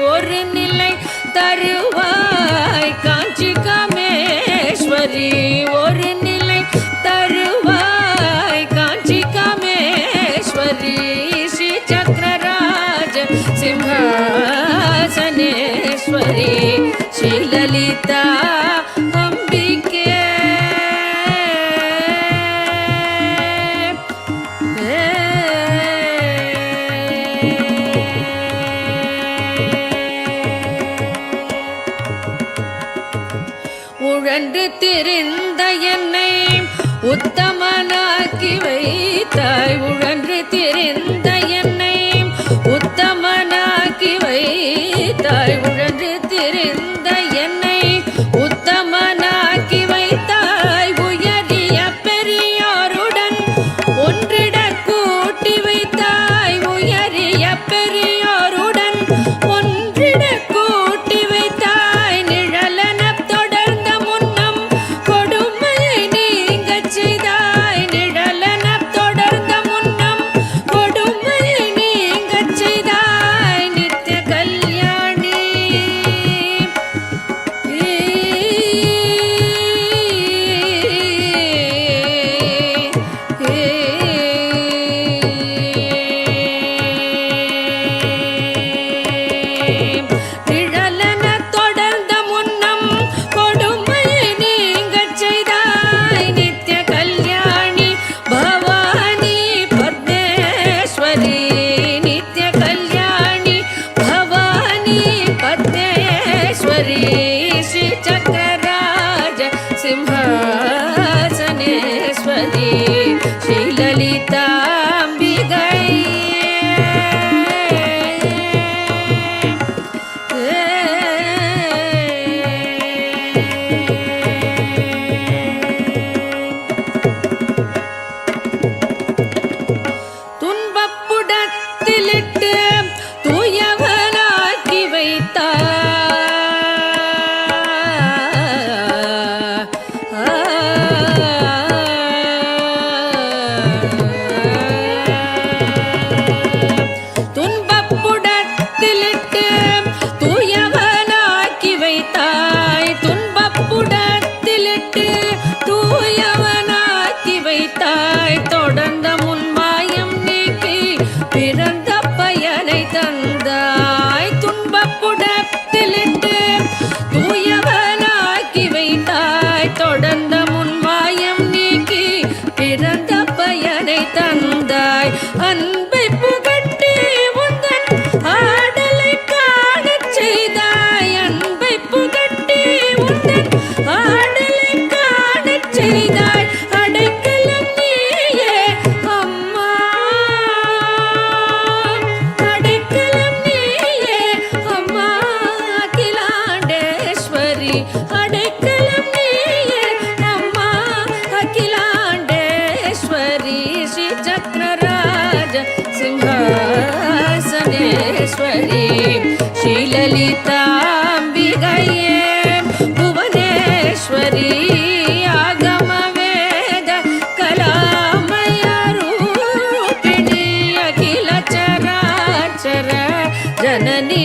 ஒரு நிலை தருவாய் காஞ்சி காமேஸ்வரி ஒரு நிலை தருவாய் காஞ்சி காமேஸ்வரி ஸ்ரீ சக்கரராஜ சிம்ஹாசனேஸ்வரி ஸ்ரீ லலிதா அம்பிகே உழன்று திரிந்த என்னை உத்தமனாக்கி வைத்தாய் உழன்று திரிந்த என்னை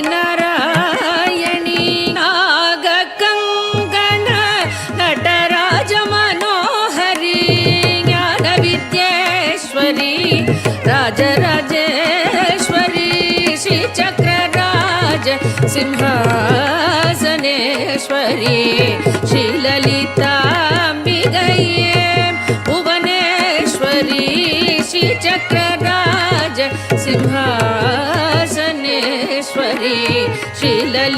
ನಾರಾಯಣಿ ನಾಗ ಕಂಗಣ ನಟರಾಜ ಮನೋಹರಿ ಜ್ಞಾನ ವಿದ್ಯೇಶ್ವರಿ ರಾಜರಾಜೇಶ್ವರಿ ಶ್ರೀ ಚಕ್ರರಾಜ ಸಿಂಹಾಸನೇಶ್ವರಿ ಶ್ರೀಲಲಿತಾಂಬಿಗಯೇ ಭುವನೇಶ್ವರಿ ಶ್ರೀ ಚಕ್ರರಾಜ ಸಿಂಹಾಸನೇಶ್ವರಿ ಶ್ರೀಲಲಿತಾಂಬಿಗಯೇ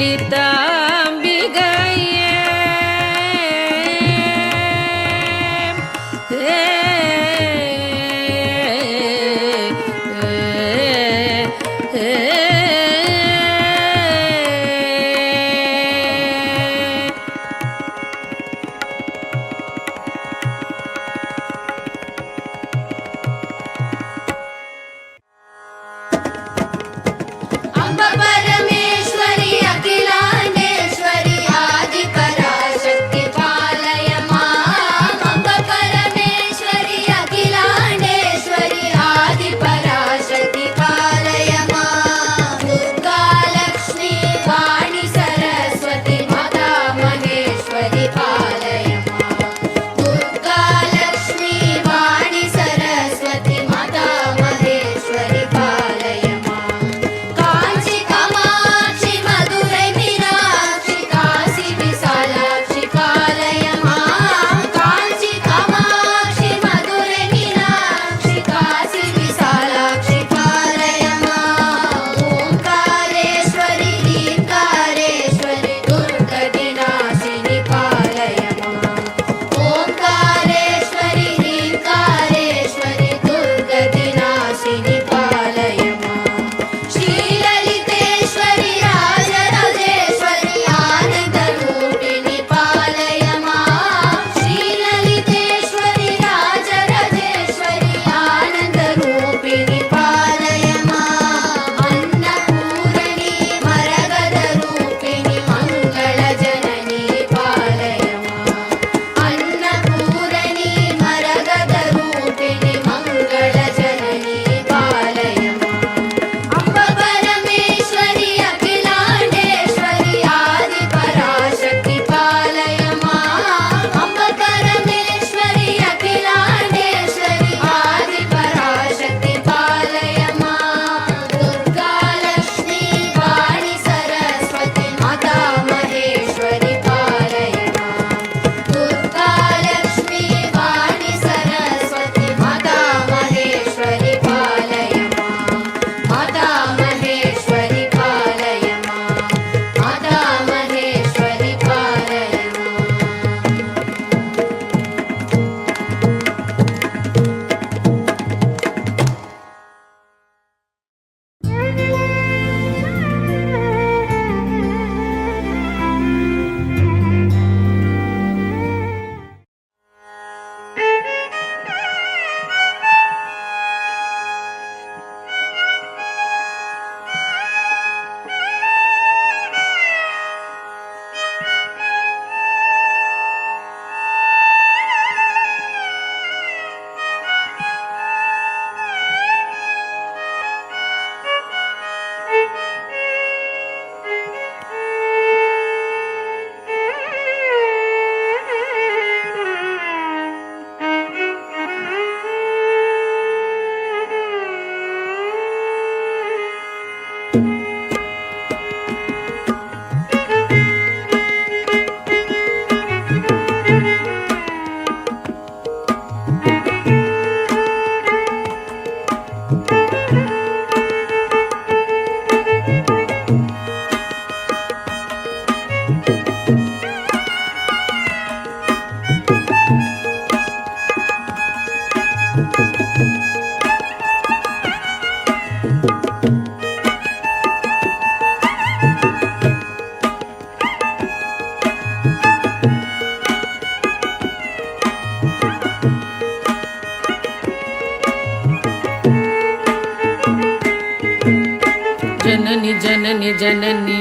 ಜನನಿ ಜನನಿ ಜನನಿ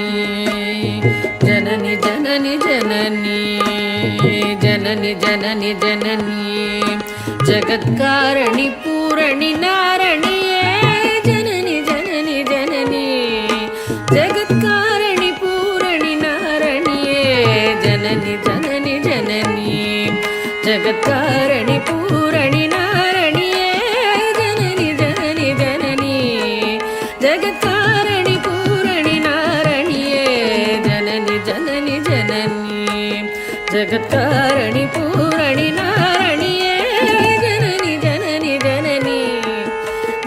ಜನನಿ ಜನನಿ ಜನನಿ ಜನನಿ ಜನನಿ ಜನನಿ ಜಗತ್ಕಾರಣಿ ಪೂರಣಿ ನಾರಣಿಯೇ ಜನನಿ ಜನನಿ ಜನನಿ ಜಗತ್ಕಾರಣಿ ಜಗತ್ಕಾರಣಿ ಪೂರಣಿ ನಾರಣಿಯೇ ಜನನಿ ಜನನಿ ಜನನಿ ಜಗತ್ಕಾರಣಿ ಪೂರಣಿ ನಾರಣಿಯೇ ಜನನಿ ಜನನಿ ಜನನಿ ಜಗತ್ಕಾರಣಿ ಪೂರಣಿ ನಾರಣಿಯೇ ಜನನಿ ಜನನಿ ಜನನಿ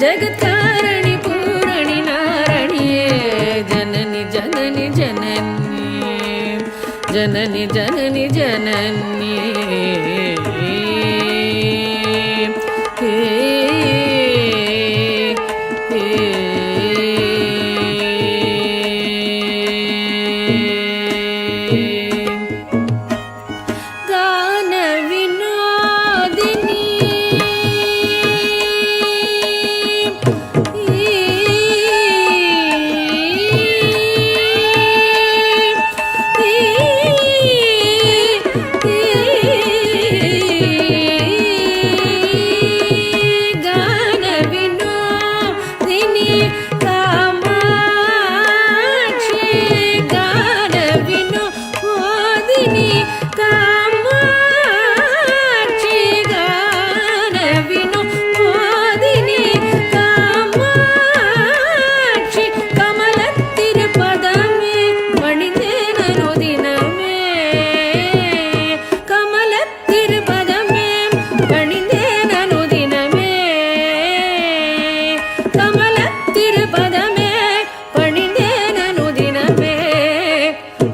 ಜಗತ್ಕಾರಣಿ ಪೂರಣಿ ನಾರಣಿಯೇ ಜನನಿ ಜನನಿ ಜನನಿ ಜನನಿ ಜನನಿ ಜನನಿ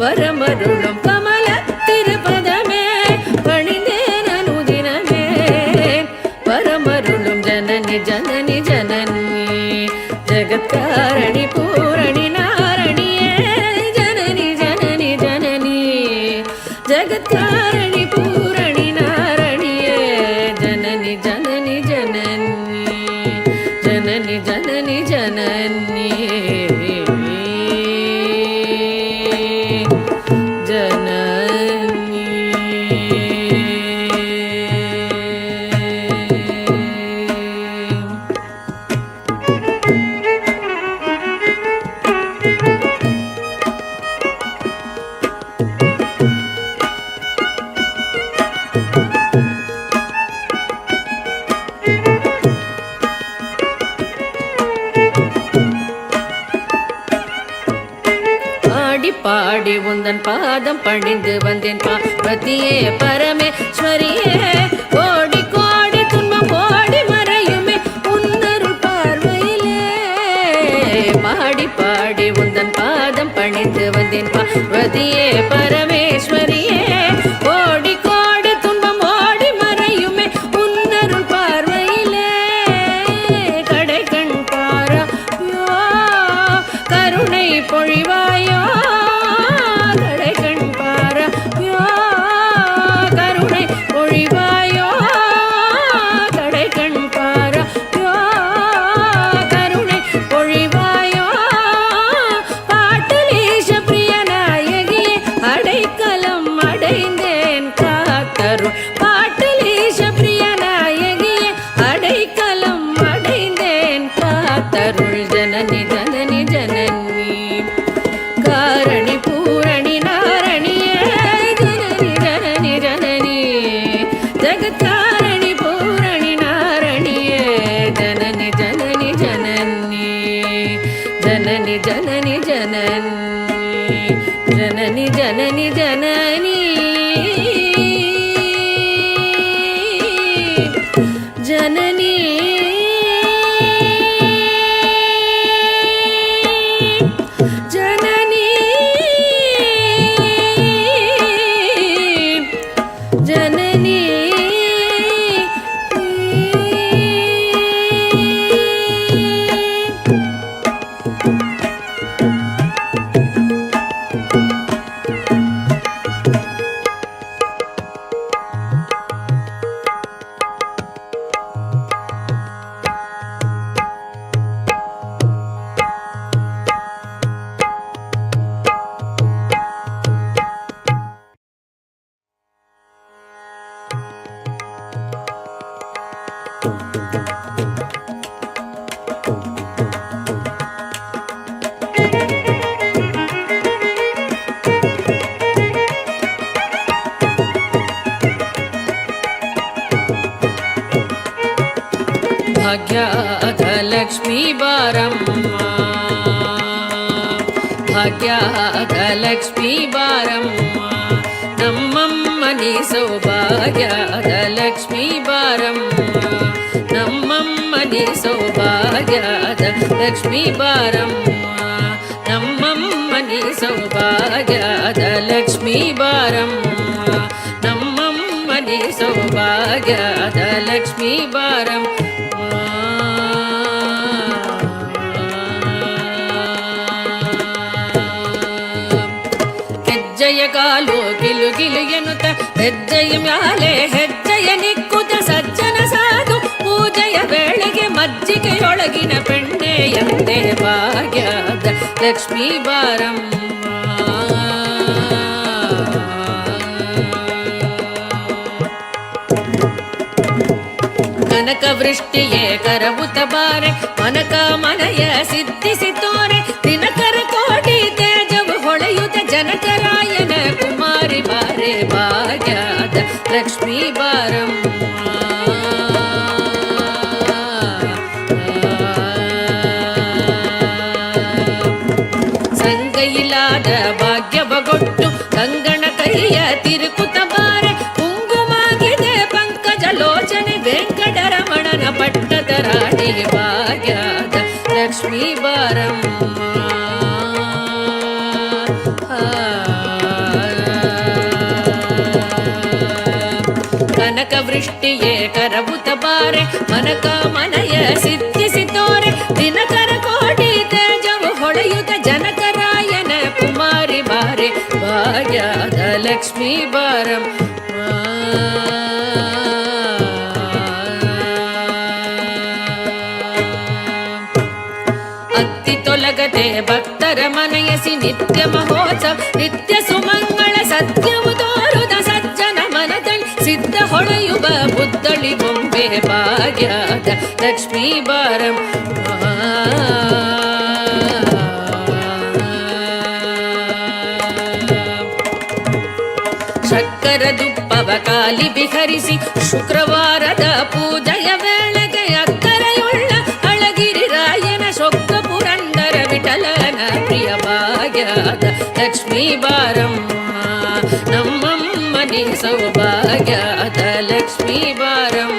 வரமருளும் கமல திருப்பதமே பணிந்தேனு தினமே வரமருளும் ஜனனி ஜனனி ஜனனி ஜகத்காரணி பூரணி நாரணியே ஜனனி ஜனனி ஜனனி ஜகத்காரணி பூரணி நாரணியே ஜனனி ஜனனி ஜனனி ஜனனி ஜனனி ஜனனி பாடி உந்தன் பாதம் பணிந்து வந்தேன் பார்வதியே பரமேஸ்வரியே கோடி கோடி துன்பம் ஓடி மறையுமே உன்னருள் பார்வையிலே பாடி பாடி உந்தன் பாதம் பணிந்து வந்தேன் பார்வதியே பரமேஸ்வரியே கோடி கோடி துன்பம் ஓடி மறையுமே உன்னருள் பார்வையிலே கடை கண் பாராயோ கருணை பொழிவாயோ தருள் ஜனனி ஜனனி ஜனனி காரணி பூரணி நாரணியே ஜனனி ஜனனி ஜனனி ஜகத்காரணி பூரணி நாரணியே ஜனனி ஜனனி ஜனனி ஜனனி ஜனனி ஜனனி ஜனனி ஜனனி ஜனனி ஜனனி ಭಾಗ್ಯದ ಲಕ್ಷ್ಮೀ ಬಾರಮ್ಮ ಭಾಗ್ಯದ ಲಕ್ಷ್ಮೀ ಬಾರಮ್ಮ ನಮ್ಮಮ್ಮನಿ ಸೌಭಾಗ್ಯದ ಲಕ್ಷ್ಮೀ ಬಾರಮ್ಮ ನಮ್ಮಮ್ಮನಿ ಸೌಭಾಗ್ಯದ ಲಕ್ಷ್ಮೀ ಬಾರಮ್ಮ ನಮ್ಮಮ್ಮನಿ ಸೌಭಾಗ್ಯದ ಲಕ್ಷ್ಮೀ ಬಾರಮ್ಮ ನಮ್ಮಮ್ಮನಿ ಸೌಭಾಗ್ಯದ ಲಕ್ಷ್ಮೀ ಬಾರಮ್ಮ ಹೆಜ್ಜೆಯ ಕಾಲು ಗಿಲು ಗಿಲು ಎನ್ನುತ್ತ ಹೆಜ್ಜೆಯ ಮ್ಯಾಲೆ ಹೆಜ್ಜೆಯ ನಿಕ್ಕುತ್ತ ಸಜ್ಜನ ಸಾಧು ಪೂಜೆಯ ವೇಳೆಗೆ ಮಜ್ಜಿಗೆಯೊಳಗಿನ ಬೆಣ್ಣೆ ಎಂದೇ ಭಾಗ್ಯದ ಲಕ್ಷ್ಮೀ ಬಾರಮ್ಮ ಕನಕ ವೃಷ್ಟಿಯೇ ಕರವುತ ಬಾರೆ ಮನಕ ಮನಯ ಸಿದ್ಧಿಸಿ ತೋರೆ ದಿನಕರ ಕೋಟಿ ತೇಜವು ಹೊಳೆಯುತ್ತ ಜನಕರಾಯನ ಕುಮಾರಿ ಬಾರೆ ಭಾಗ್ಯದ ಲಕ್ಷ್ಮೀ ಬಾರಮ್ಮ ಸಂಗೈಲಾದ ಭಾಗ್ಯವಗೊಟ್ಟು ಕಂಗಣ ಕೈಯ ತಿರುಕುತ ಬಾರೆ ಕುಂಗುಮಾಗಿದೆ ಪಂಕಜ ಲೋಚನೆ ವೆಂಕಟರಮಣನ ಪಟ್ಟದ ರಾಣಿ ಭಾಗ್ಯದ ಲಕ್ಷ್ಮೀ ಬಾರಮ್ಮ ಕನಕ ವೃಷ್ಟಿಯೇ ಕರವುತ ಬಾರೆ ಮನಕ ಮನಯ ಸಿದ್ಧಿಸಿ ತೋರೆ ದಿನಕರ ಕೋಟಿ ತೇಜವು ಹೊಳೆಯುತ್ತ ಜನಕರಾಯನ ಕುಮಾರಿ ಬಾರೆ ಭಾಗ್ಯದ ಲಕ್ಷ್ಮೀ ಬಾರಮ್ಮ ಅತ್ತಿ ತೊಲಗದೆ ಭಕ್ತರ ಮನಯಸಿ ನಿತ್ಯ ಮಹೋತ್ಸವ ನಿತ್ಯ ಸುಮಂಗಳ ಸತ್ಯವು ತೋರುದ ಸಜ್ಜನ ಮನದಲ್ಲಿ ಸಿದ್ಧ ಹೊಳೆಯುವ ಬುದ್ಧಳಿ ಬೊಂಬೆ ಭಾಗ್ಯದ ಲಕ್ಷ್ಮೀ ಬಾರಮ್ಮ ಶಕ್ಕರ ದುಪ್ಪವ ಕಾಲಿ ಬಿಹರಿಸಿ ಶುಕ್ರವಾರದ ಪೂಜೆಯ ವೇಳೆಗೆ ಅಕ್ಕರೆಯುಳ್ಳ ಅಳಗಿರಿ ರಾಯನ ಶೊಕ್ಕ ಪುರಂದರ ವಿಠಲನ ಪ್ರಿಯ ಭಾಗ್ಯದ ಲಕ್ಷ್ಮೀ ಬಾರಮ್ಮ ನಮ್ಮಮ್ಮನಿ ಸೌಭಾಗ್ಯದ ಲಕ್ಷ್ಮೀ ಬಾರಮ್ಮ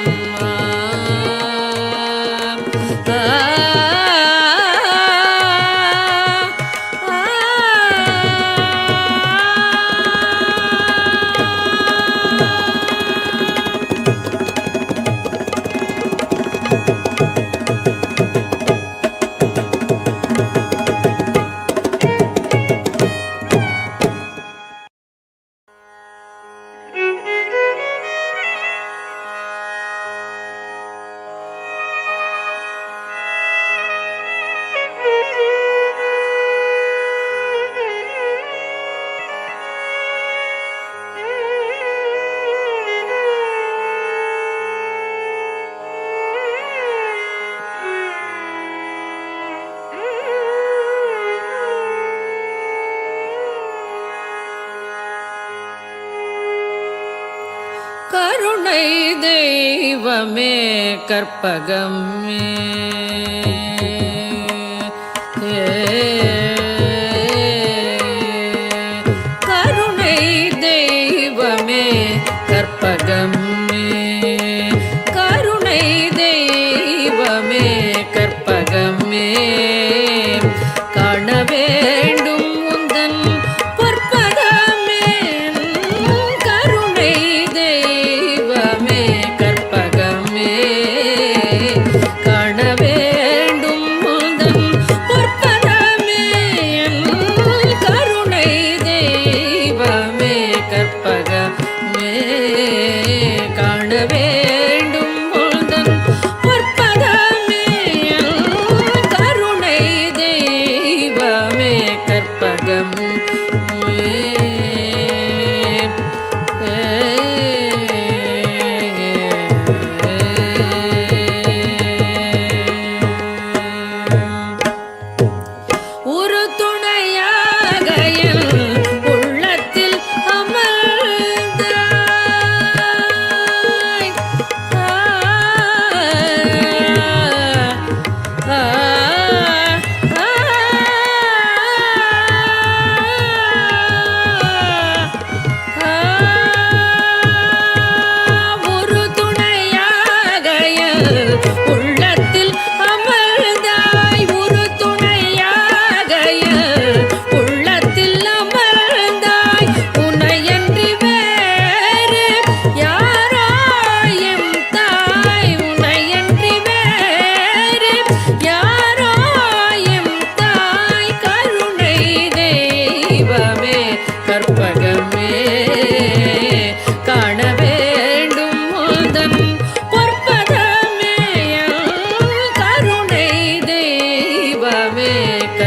கருணை தெய்வமே கற்பகமே கருணை தெய்வமே கற்பகமே கருணை தெய்வமே கற்பகமே காண வேண்டும் உந்தன் பொற்பதமே கருணை தெய்வமே கற்பகமே காண வேண்டும் உந்தன் பொற்பதமே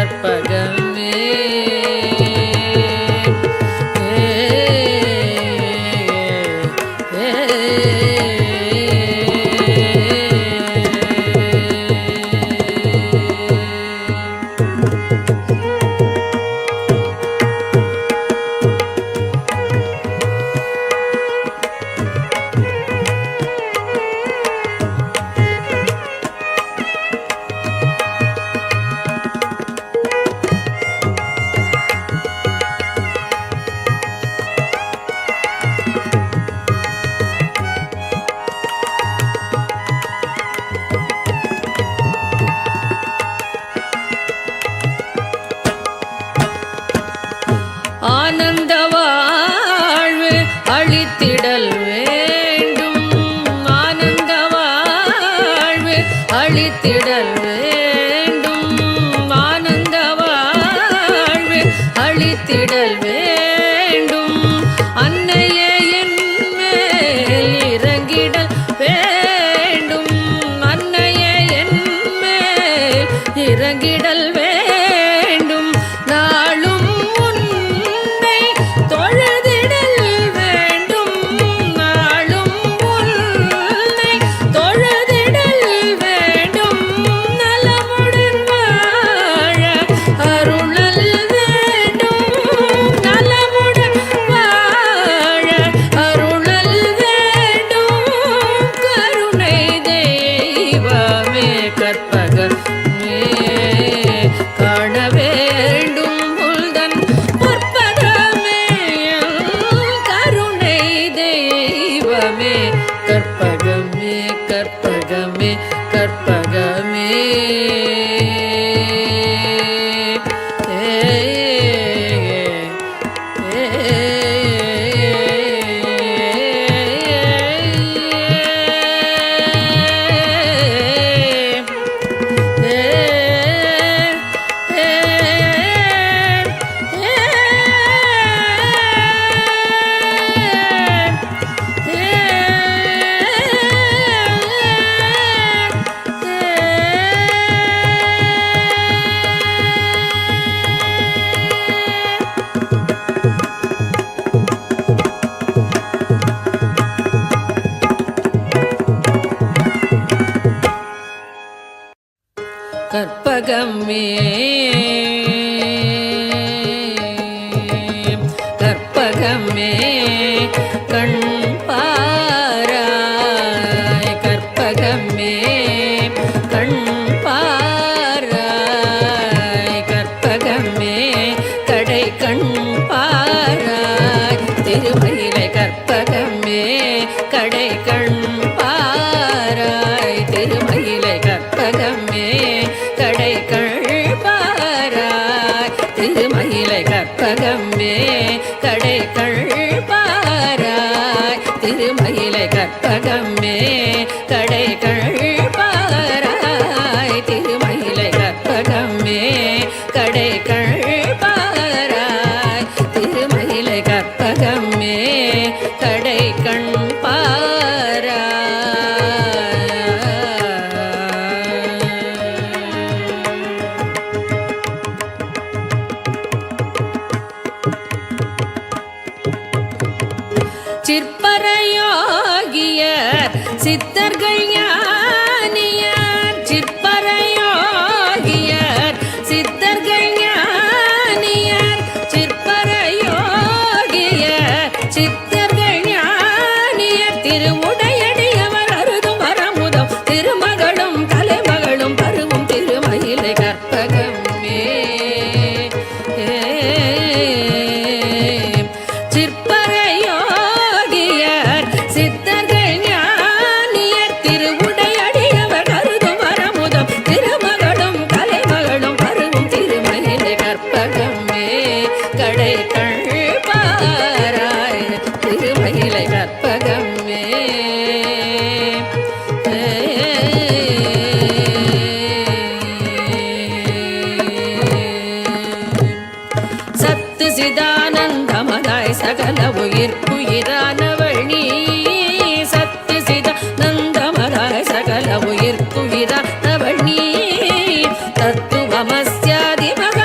கற்பகமே ஆனந்த வாழ்வு அளித்திடல் வேண்டும் ஆனந்த வாழ்வு அளித்திடல் வேண்டும் ஆனந்த வாழ்வு அளித்திடல் வேண்டும் அன்னையே என் மேல் இறங்கிடல் வேண்டும் அன்னையே என் மேல் இறங்கிடல் வேண்டும் நாளும் கற்பகமே கற்பகமே கற்பகமே கற்பகமே கற்பகமே கண் பாராய் கற்பகமே கண் பாராய் கற்பகமே கடை கண் பாராய் திருமயிலை கற்பகமே கடை கண் பாராய் திருமயிலை கற்பகமே கடை கண் பாராய் திருமயிலை கற்பகமே கடை கண் பாராய் திருமயிலை கற்பகமே கடை கண் பாராய் திருமயிலை கற்பகமே கடை கண் பாராய் திருமயிலை கற்பகமே கடை கண் சிற்பரையோகியர் சித்தர்கள் ஞானியர் சிற்பரையோகியர் சித்தர்கள் ஞானியர் சிற்பரையோகியர் சித்தர்கள் ஞானியர் திருவுடையடியவர் அருதும் வரமுதம் திருமகளும் தலைமகளும் பருவும் திருமயிலை கற்பகமே சகல உயிர்க்குயிரானவள் நீ சத்து சிதானந்தமராய் சகல உயிர்க்குயிரானவள் நீ தத்துவமஸ்யாதி மகா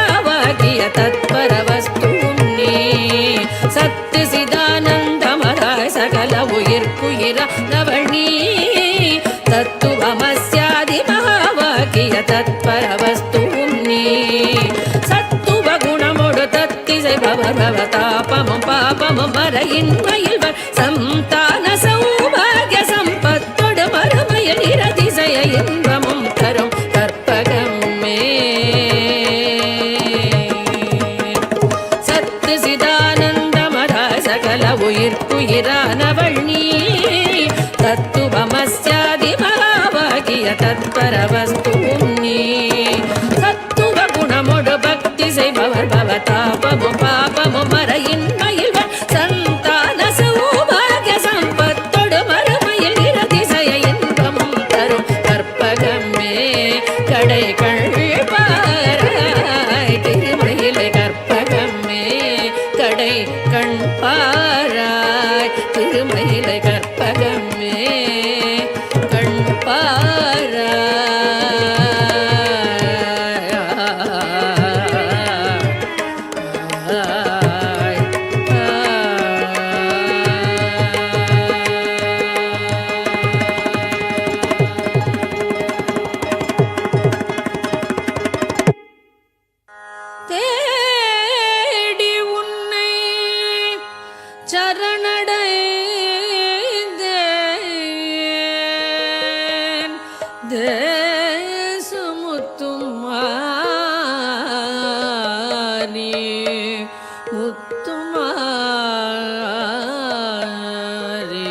பவதாபமும் பாபமும் மறையின்மையில் சந்தான சௌபாகிய சம்பத்தொடு மறுமையில் இரதிசய இன்பமும் தரும் கற்பகமே. சத்து சிதானந்தமராய் சகல உயிர்க்குயிரானவள் நீ தத்துவமஸ்யாதிபாவாகிய தத்பரவஸ்துவும் நீ. தத்துவ குணமொடு பக்தி செய்பவர் பவதாபமும் பாபமும் மறையின்மையில் சந்தான சௌபாகிய சம்பத்தொடு மறுமையில் இரதிசய இன்பமும் தரும் கற்பகமே. கடைகள் பாராய் திருமயிலை கற்பகமே. கடை கண் பாராய் திருமயிலை கற்பகமே. கண் பாராய் தேடி உன்னை சரணடைந்தேன் தேசமுத்தும் மாறி முத்துமாரி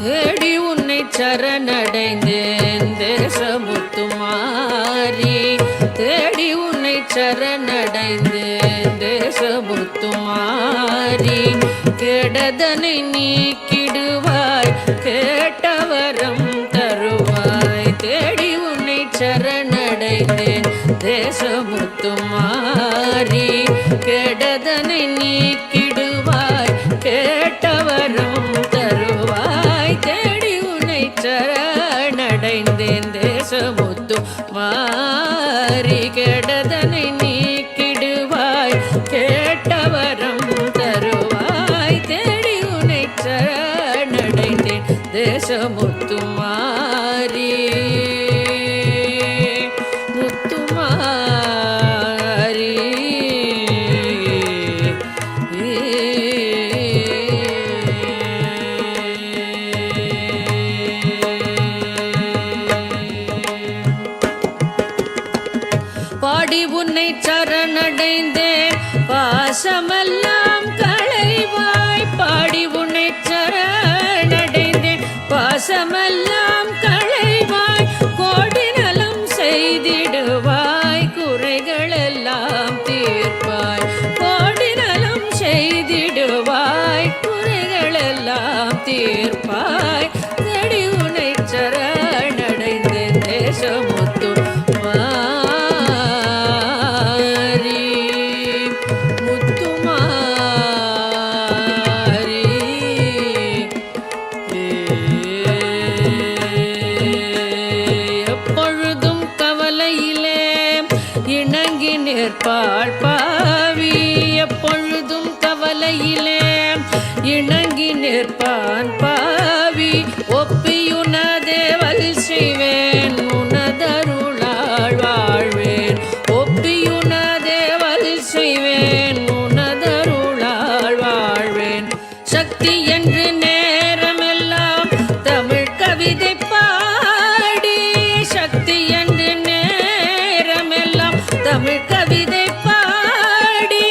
தேடி உன்னை சரணடைந்தேன் தேசமுத்துமாரி. தேடி உன்னை சரணடைந்தேன் தேசமுத்துமாரி. கெடதனை நீக்கிடுவாய் கேட்டவரம் தருவாய். தேடி உன்னை சரணடைந்தேன் தேசமுத்துமாரி. கெடதனை நீக்கிடுவாய் கேட்டவரம் தருவாய். தேடி உன்னை சரணடைந்தேன் தேசமுத்து மாறி. கெடதனை நீக்கிடுவாய் கேட்டவரம் தருவாய். தேடி உன்னை சரணடைந்தேன் தேசமுத்து மாறி. முத்துமாரி பாடி உன்னை சரணடைந்தேன் பாசமெல்லாம் களைவாய். பாடி உன்னை சரணடைந்தேன் பாசமெல்லாம் களைவாய். கோடி நலம் செய்திடுவாய் குறைகளெல்லாம் தீர்ப்பாய். கோடி நலம் செய்திடுவாய் குறைகளெல்லாம் தீர்ப்பாய். தேடி உன்னை சரணடைந்தேன் தேசமுத்து மாறி முத்துமாரி. எப்பொழுதும் கவலையிலே இணங்கி நிற்பாள் பாவி. எப்பொழுதும் கவலையிலே இணங்கி நிற்பான் பாவி. ஒப்பியுனதேவல் செய்வேன் உனதருளாள் வாழ்வேன். ஒப்பியுனதேவல் செய்வேன் உனதருளாள் வாழ்வேன். சக்தி என்று நேரமெல்லாம் தமிழ் கவிதை பாடி. சக்தி என்று நேரமெல்லாம் தமிழ் கவிதை பாடி.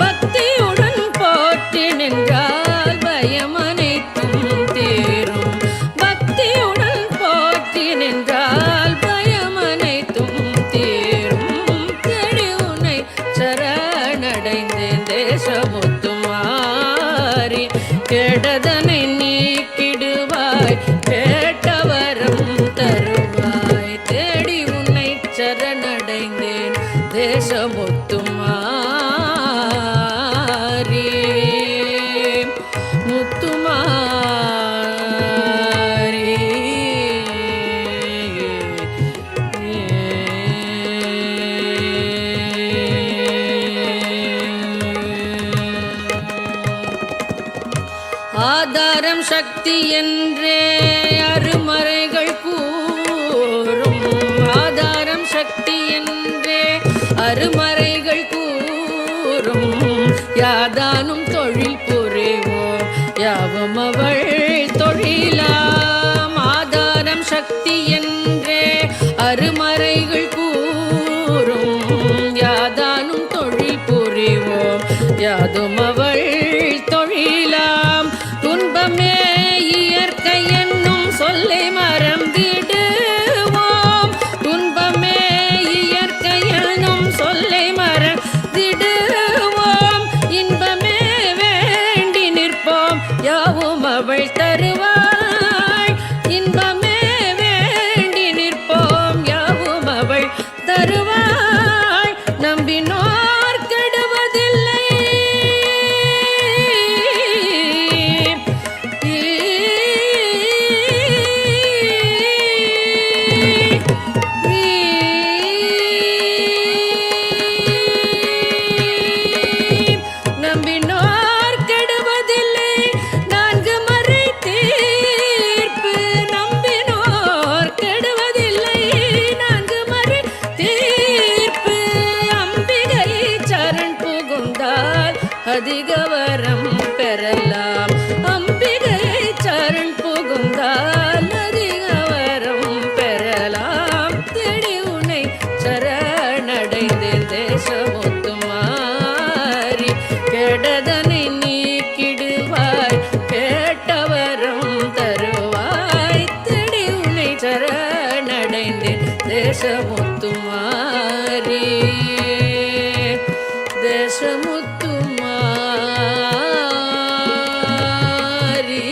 பக்தியுடன் போற்றி நின்றால் பயமனைத்தும் தீரும். பக்தியுடன் போற்றி நின்றால் பயமனைத்தும் தீரும். தேடி உன்னை சரணடைந்தேன் தேசமுத்து மாறி. கெடதனை நீக்கிடுவாய் கேட்டவரம் தருவாய். தேடி உன்னை சக்தி என்றே அருமறைகள் கூறும் ஆதாரம் சக்தி என்றே அருமறைகள் கூறும் யாதானும் தொழில் புரிவோம் யாவும் அவள் தொழிலாம் ஆதாரம் சக்தி என்றே அருமறைகள் கூறும் யாதானும் தொழில் புரிவோம் யாதும் அவள் தொழிலாம் துன்பமே இயற்கை என்னும் சொல்லை மறந்திடுவோம் துன்பமே இயற்கை என்னும் சொல்லை மறந்திடுவோம் இன்பமே வேண்டி நிற்போம் யாவும் அவள் தருவாள் இன்பமே வேண்டி நிற்போம் யாவும் அவள் தருவாள் நம்பினோர் கெடுவதில்லை நம்பினோர் கெடுவதில்லை நான்கு மறை தீர்ப்பு நம்பினோர் கெடுவதில்லை நான்கு மறை தீர்ப்பு அம்பிகை சரண் புகுந்தால் அதிக வரம் பெறலாம் அம்பிகை சரண் புகுந்தால் அதிக வரம் பெறலாம் தேடி உன்னை சரணடைந்தேன் தேசமுத்துமாரி கெடதனை நீக்கிடுவாய் கேட்டவரம் தருவாய் தேடி உன்னை சரணடைந்தேன் தேசமுத்துமாரி தேசமுத்துமாரி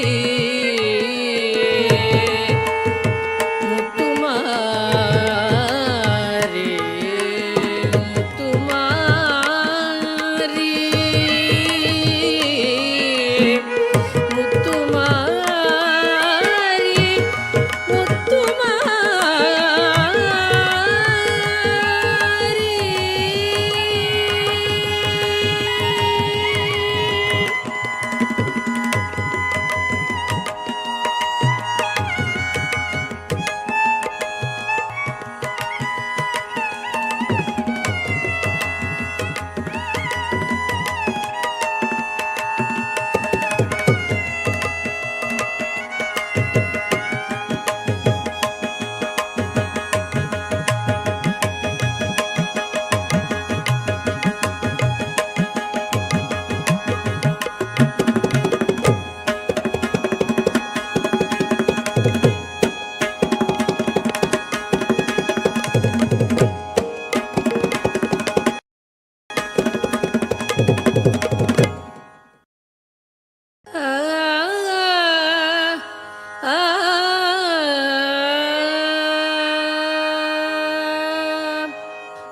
முத்துமாரி முத்துமாரி முத்துமாரி முத்துமாரி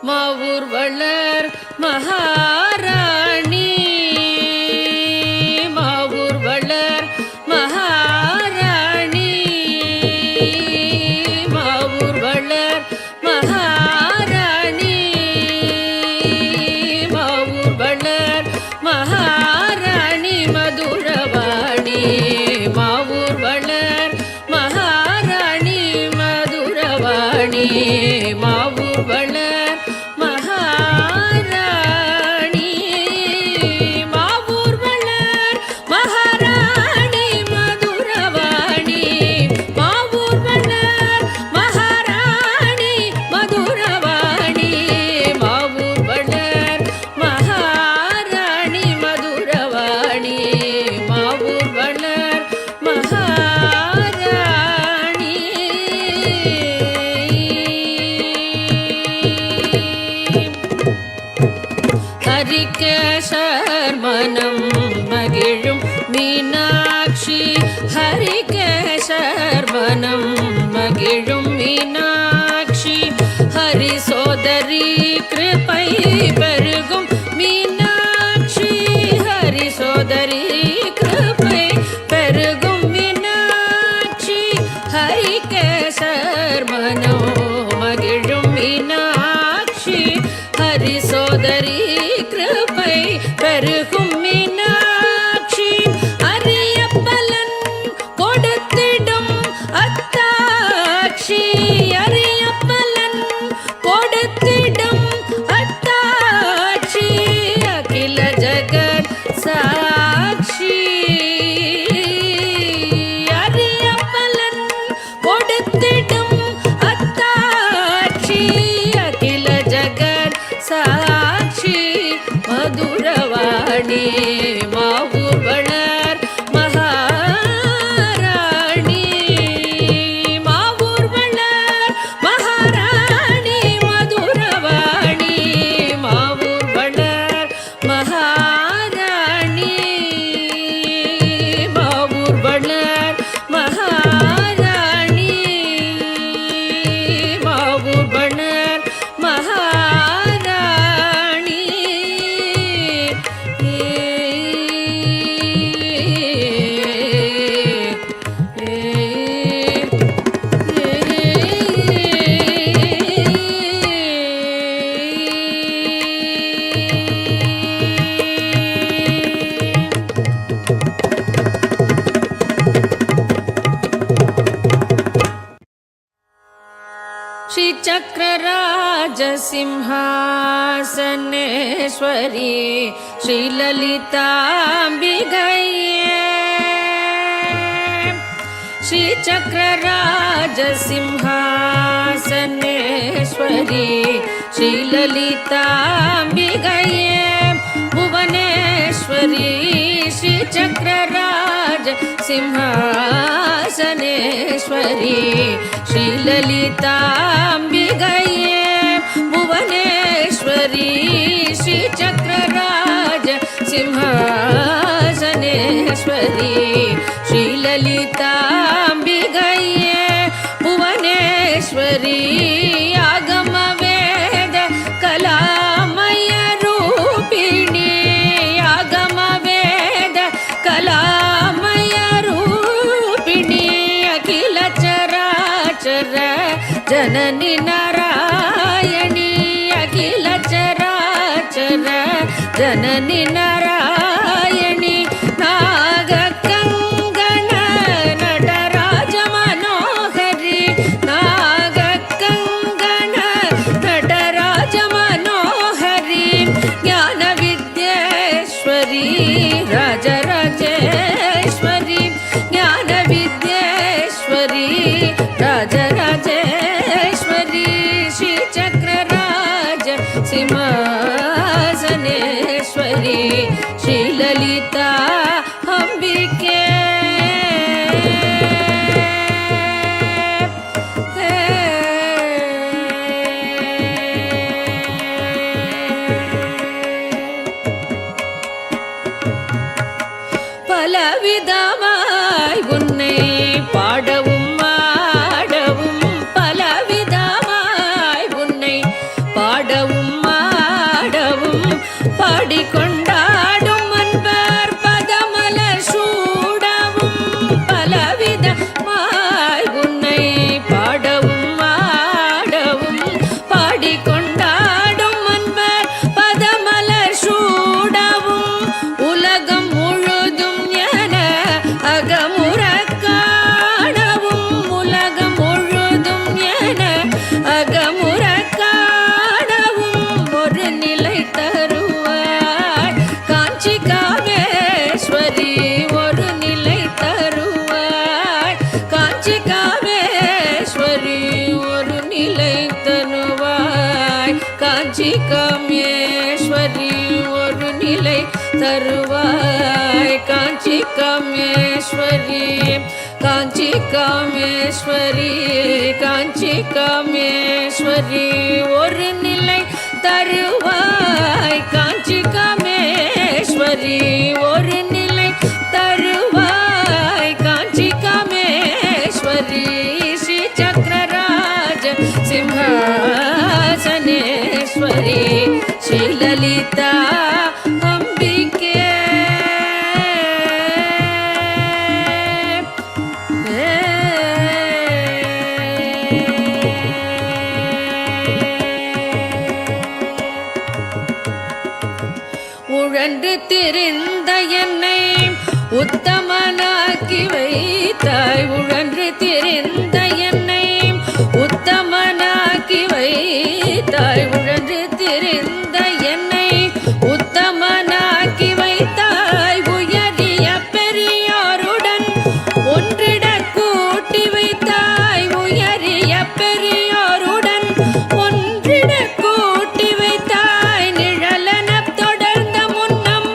மாவூர் வளர் மகாராணி மாவூர் வளர் மகாராணி மாவூர் வளர் மகாராணி மாவூர் வளர் மகாராணி மதுரவாணி மாவூர் வளர் மகாராணி மதுரவாணி மாவூர் வளர் மகாராணி மாவூர் வளர் மகாராணி மதுரவாணி மாவூர் வளர் மகாராணி மதுரவாணி மாவூர் வளர் மகாராணி மதுரவாணி மாவூர் வளர் மகாராணி ஹரிகேசர் மனம் மகிழும் மீனாட்சி ஹரிகேசர் மனம் மகிழும் மீனாட்சி ஹரி சோதரி கிருபை பெருகும் மீனாட்சி ஹரி சோதரி கிருபை பெருகும் மீனாட்சி ஹரிகேசர் மனோ மகிழும் மீனாட்சி ஹரி சோதரி கிருபை பெருகும் மீனாட்சி அரிய பலன் மகாராணி மாவூர் வளர் மகாராணி மாவூர் வளர் மகாராணி மதுரவாணி மாவூர் வளர் மகாராணி மாவூர் வளர் மகாராணி மாவூர் வளர் மகாராணி श्रीचक्रराजसिंहासनेश्वरी श्रीललिताम्बिकये श्रीचक्रराजसिंहासनेश्वरी श्रीललिताम्बिकये भुवनेश्वरी श्रीचक्रराजसिंहासनेश्वरी श्रीललिताम्बिकये भुवनेश्वरी श्रीचक्रराजसिंहासनेश्वरी श्रीललिताम्बिकये भुवनेश्वरी आगमवेद कलामय रूपिणी आगमवेद कलामय रूपिणी अखिल चराचर जननी नारायणी अखिल चराचर जननी नारायणी नागकङ्गण नटराज मनोहरी नागकङ्गण नटराज मनोहरी ज्ञानविद्येश्वरी राजराजेश्वरी ज्ञानविद्येश्वरी राजराजेश्वरी श्रीचक्रराज सिंहासनेश्वरी श्रीललिता अम्बिके பலவிதமாய் உன்னை பாடவும் ஆடவும் பலவிதமாய் உன்னை பாடவும் ஆடவும் பாடிக்கொண்டாடும் அன்பர் பதமலர் சூடவும் பலவிதமாய் உன்னை பாடவும் ஆடவும் பாடிக்கொண்டாடும் அன்பர் பதமலர் சூடவும் உலகம் முழுதும் என அகமுற காணவும் உலகம் முழுதும் என அகமுற காணவும் ஒரு நிலை தருவாய் காஞ்சி காமேஸ்வரி ஒரு நிலை தருவாய் காஞ்சி காமேஸ்வரி ஒரு நிலை தருவாய் காஞ்சி காமேஸ்வரி ஒரு நிலை தருவாய் காஞ்சி காமேஸ்வரி காஞ்சி காமேஸ்வரி காஞ்சி காமேஸ்வரி ஒரு நிலை தருவாய் காஞ்சி காமேஸ்வரி ஒரு நிலை தருவாய் காஞ்சி காமேஸ்வரி ஸ்ரீ சக்கரராஜ சிம்ஹாசனேஸ்வரி ஸ்ரீ லலிதா அம்பிகே உழன்று திரிந்த என்னை உத்தமனாக்கி வைத்தாய் உழன்று திரிந்த என்னை உத்தமனாக்கி வைத்தாய் உழன்று திரிந்த என்னை உத்தமனாக்கி வைத்தாய் உயரிய பெரியோருடன் ஒன்றிட கூட்டி வைத்தாய் உயரிய பெரியோருடன் ஒன்றிட கூட்டி வைத்தாய் நிழலன தொடர்ந்த முன்னம்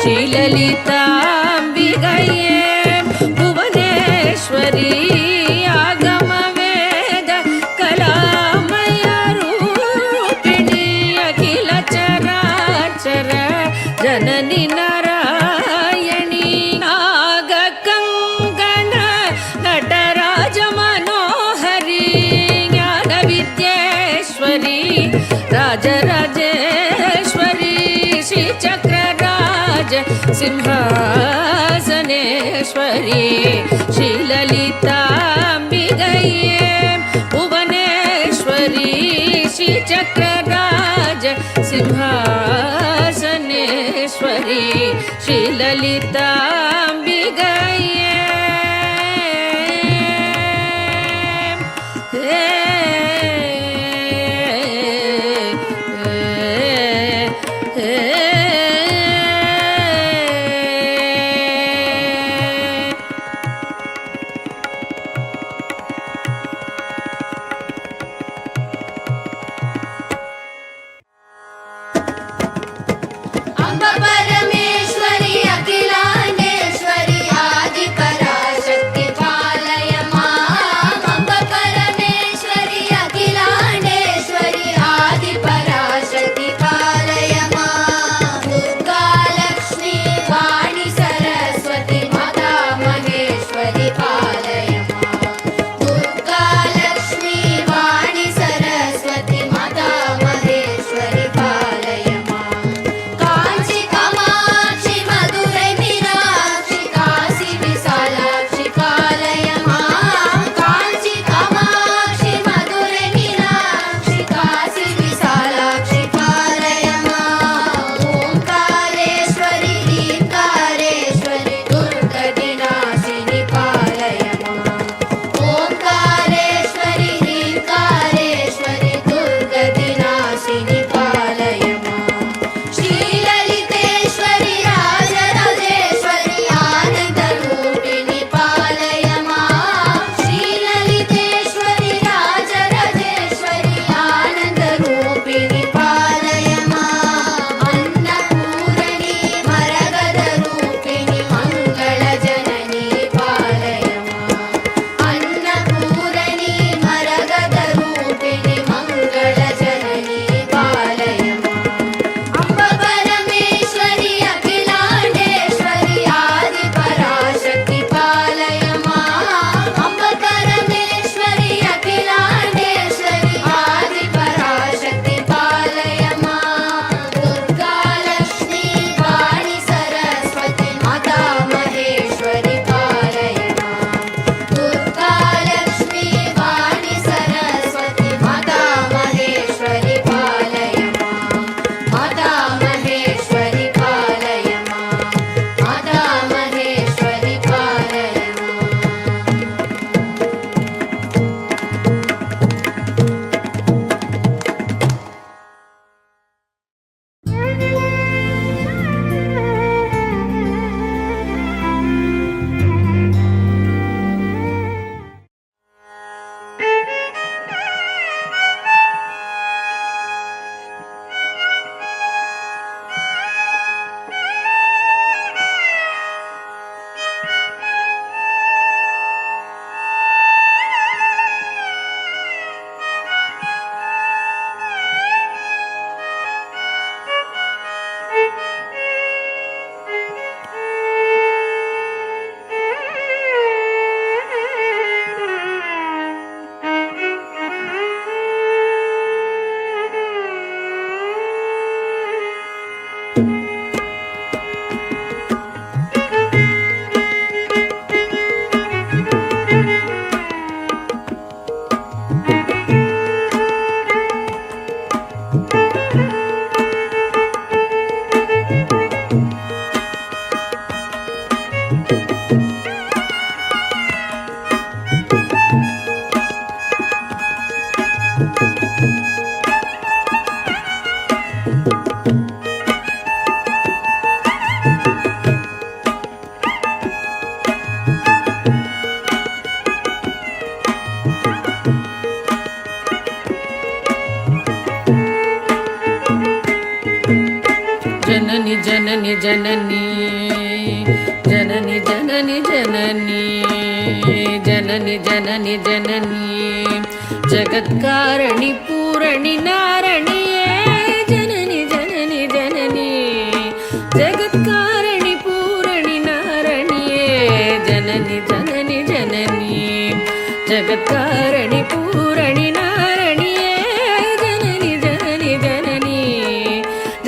ಶ್ರೀಲಲಿತಾಂಬಿಗಯೇ ಭುವನೇಶ್ವರಿ ಆಗಮ ವೇದ ಕಲಾಮಯ ರೂಪಿಣಿ ಅಖಿಲ ಚರಾಚರ ಜನನಿ ನಾರಾಯಣಿ ನಾಗ ಕಂಗಣ ನಟರಾಜ ಮನೋಹರಿ ಜ್ಞಾನ ವಿದ್ಯೇಶ್ವರಿ ರಾಜರಾಜೇಶ್ವರಿ ಶ್ರೀ ಚಕ್ರರಾಜ ಸಿಂಹಾಸನೇಶ್ವರಿ ಶ್ರೀಲಲಿತಾಂಬಿಗಯೇ ಭುವನೇಶ್ವರಿ ಶ್ರೀ ಚಕ್ರರಾಜ ಸಿಂಹಾಸನೇಶ್ವರಿ ಶ್ರೀಲಲಿತಾಂಬಿಗಯೇ अम्ब परमेश्वरी अखिलांडेश्वरी आदि जननी जननी जननी जननी जननी जननी जननी जगत्कारणि पूरणि नारणिये जननी जननी जननी जगत्कारणि पूरणि नारणिये जननी जननी जननी जगत्कारणि पूरणि नारणिये जननी जननी जननी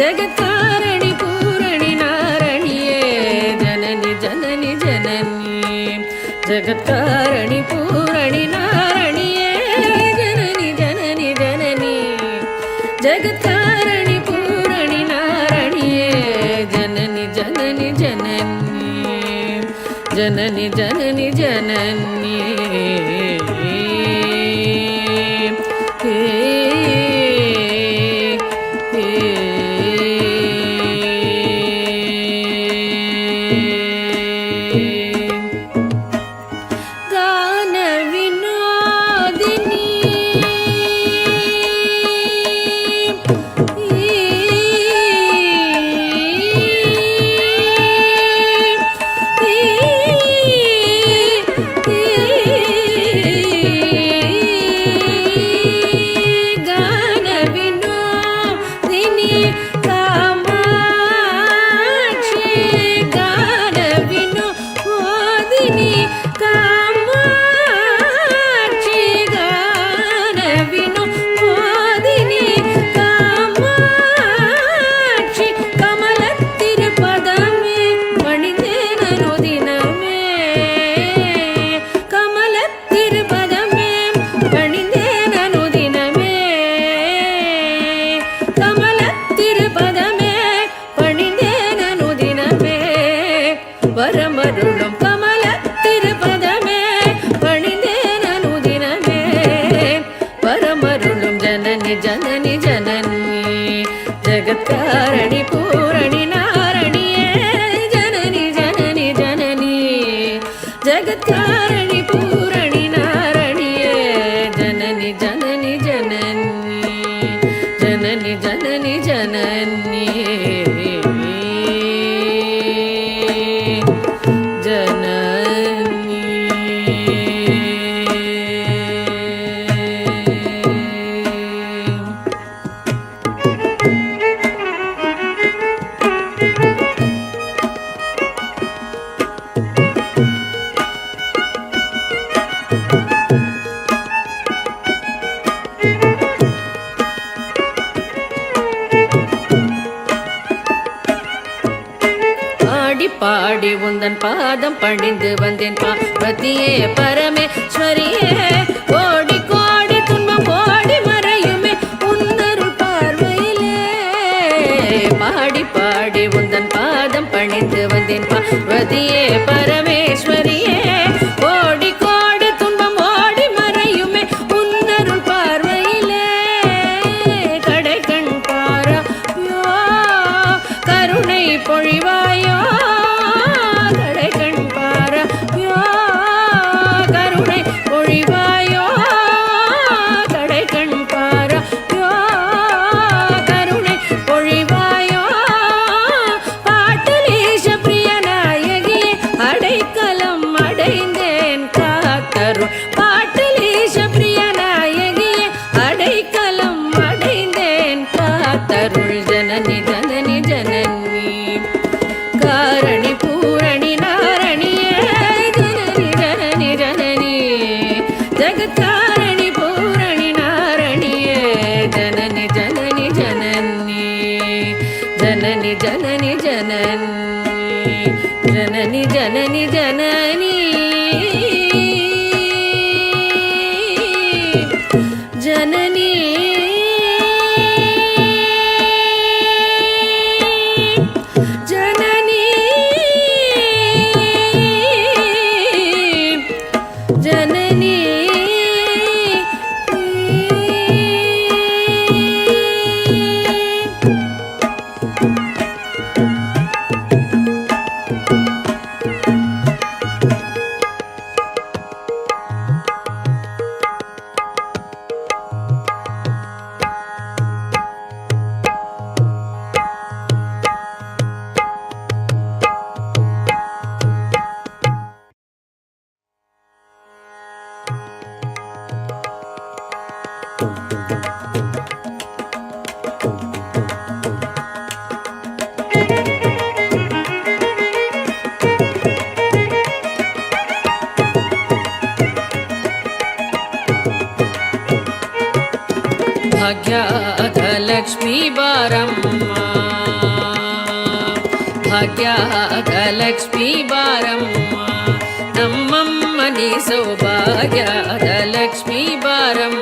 जगत्कारणि पूरणि नारणिये जननी जननी जननी जगत्कारणि पूरणि नारणिये जननी जननी जननी जगत्कारणि पूरणि नारणिये जननी जननी जननी जननी जननी जननी வரமருளும் கமல திருப்பதமே பணிந்தேனு தினமே வரமருளும் ஜனனி ஜனனி ஜனனி ஜகத்காரணி பூரணி நாரணியே ஜனனி ஜனனி ஜனனி ஜகத்காரணி பூரணி நாரணியே ஜனனி ஜனனி ஜனனி ஜனனி ஜனனி ஜனனி பாடி உந்தன் பாதம் பணிந்து வந்தேன் பார்வதியே பரமேஸ்வரியே கோடி கோடி துன்பம் ஓடி மறையுமே உன்னருள் பார்வையிலே பாடி பாடி உந்தன் பாதம் பணிந்து வந்தேன் பார்வதியே பரமேஸ்வரியே கோடி கோடி துன்பம் ஓடி மறையுமே உன்னருள் பார்வையிலே கடை கண் பாராயோ கருணை பொழிவாயோ தருள் ஜனனி ஜனனி ஜனனி காரணி பூரணி நாரணியே ஜனனி ஜனனி ஜனனி ஜகத்காரணி பூரணி நாரணியே ஜனனி ஜனனி ஜனனி ஜனனி ஜனனி ஜனனி ஜனனி ஜனனி ஜனனி ஜனனி ಲಕ್ಷ್ಮೀ ಬಾರಮ್ಮ ಭಾಗ್ಯದ ಲಕ್ಷ್ಮೀ ಬಾರಮ್ಮ ನಮ್ಮಮ್ಮನಿ ಸೌಭಾಗ್ಯದ ಲಕ್ಷ್ಮೀ ಬಾರಮ್ಮ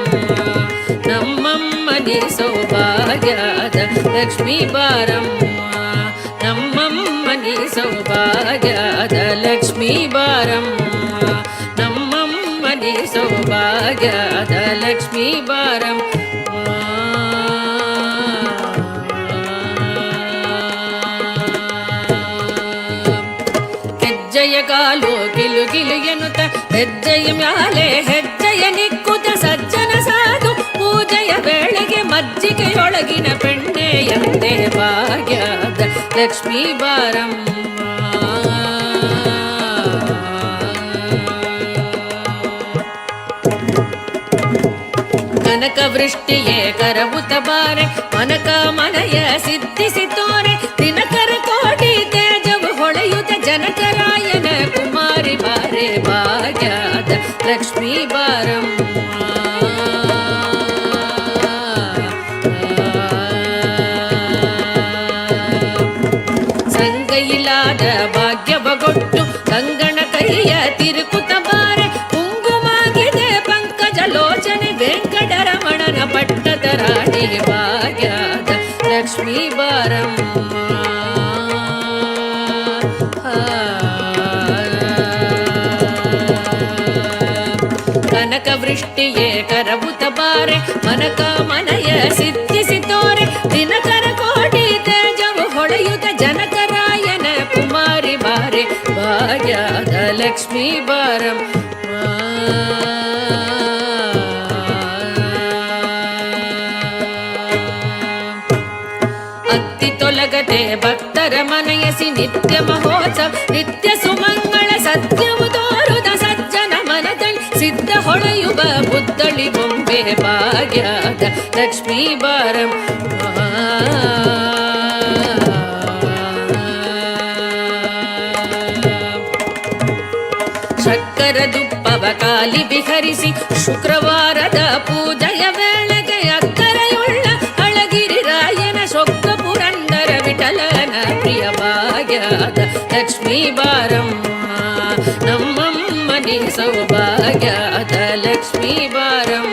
ನಮ್ಮಮ್ಮನಿ ಸೌಭಾಗ್ಯದ ಲಕ್ಷ್ಮೀ ಬಾರಮ್ಮ ನಮ್ಮಮ್ಮನಿ ಸೌಭಾಗ್ಯದ ಲಕ್ಷ್ಮೀ ಬಾರಮ್ಮ ನಮ್ಮಮ್ಮನಿ ಸೌಭಾಗ್ಯದ ಲಕ್ಷ್ಮೀ ಬಾರಮ್ಮ ಹೆಜ್ಜೆಯ ಕಾಲು ಗಿಲು ಗಿಲು ಎನ್ನುತ್ತ ಹೆಜ್ಜೆಯ ಮ್ಯಾಲೆ ಹೆಜ್ಜೆಯ ನಿಕ್ಕುತ್ತ ಸಜ್ಜನ ಸಾಧು ಪೂಜೆಯ ವೇಳೆಗೆ ಮಜ್ಜಿಗೆಯೊಳಗಿನ ಬೆಣ್ಣೆಯಂತೆ ಭಾಗ್ಯದ ಲಕ್ಷ್ಮೀ ಬಾರಮ್ಮ ಕನಕ ವೃಷ್ಟಿಯೇ ಕರಬುತ ಬಾರೆ ಮನಕ ಮನಯ ಸಿದ್ಧಿಸಿ ತೋರೆ ದಿನಕರ ಕೋಟಿ ತೇಜವು ಹೊಳೆಯುತ್ತ ಜನಕರಾಯನ ಕುಮಾರಿ ಬಾರೆ ಭಾಗ್ಯದ ಲಕ್ಷ್ಮೀ ಬಾರಮ್ಮ ಸಂಗೈಲಾದ ಭಾಗ್ಯವಗೊಟ್ಟು ಕಂಗಣ ಕೈಯ ತಿರುಕುತ ಬಾರೆ ಕುಂಗುಮಾಗಿದೆ ಪಂಕಜ ಲೋಚನೆ ವೆಂಕಟರಮಣನ ಪಟ್ಟದ ರಾಣಿ ಭಾಗ್ಯದ ಲಕ್ಷ್ಮೀ ಬಾರಮ್ಮ ಕನಕ ವೃಷ್ಟಿಯೇ ಕರಬುತ ಬಾರೆ ಮನಕ ಮನಯ ಸಿದ್ಧಿಸಿ ತೋರೆ ದಿನಕರ ಕೋಟಿ ತೇಜವು ಹೊಳೆಯುತ್ತ ಜನಕರಾಯನ ಕುಮಾರಿ ಬಾರೆ ಭಾಗ್ಯದ ಲಕ್ಷ್ಮೀ ಬಾರಮ್ಮ ಅತ್ತಿ ತೊಲಗದೆ ಭಕ್ತರ ಮನಯಸಿ ನಿತ್ಯ ಮಹೋತ್ಸವ ನಿತ್ಯ ಸುಮಂಗಳ ಸತ್ಯವು ತೋರುದ ಸಜ್ಜನ ಮನದಲ್ಲಿ ಸಿದ್ಧ ಹೊಳೆಯುವ ಬುದ್ಧಳಿ ಬೊಂಬೆ ಭಾಗ್ಯದ ಲಕ್ಷ್ಮೀ ಬಾರಮ್ಮ ಶಕ್ಕರ ದುಪ್ಪವ ಕಾಲಿ ವಿಹರಿಸಿ ಶುಕ್ರವಾರದ ಪೂಜೆಯ ವೇಳೆಗೆ ಅಕ್ಕರೆಯುಳ್ಳ ಅಳಗಿರಿ ರಾಯನ ಸೊಕ್ಕ ಪುರಂದರ ವಿಠಲನ ಪ್ರಿಯ ಭಾಗ್ಯದ ಲಕ್ಷ್ಮೀ ಬಾರಮ್ಮ ನಮ್ಮಮ್ಮನಿ ಸೌಭಾಗ್ಯದ ಲಕ್ಷ್ಮೀ ಬಾರಮ್ಮ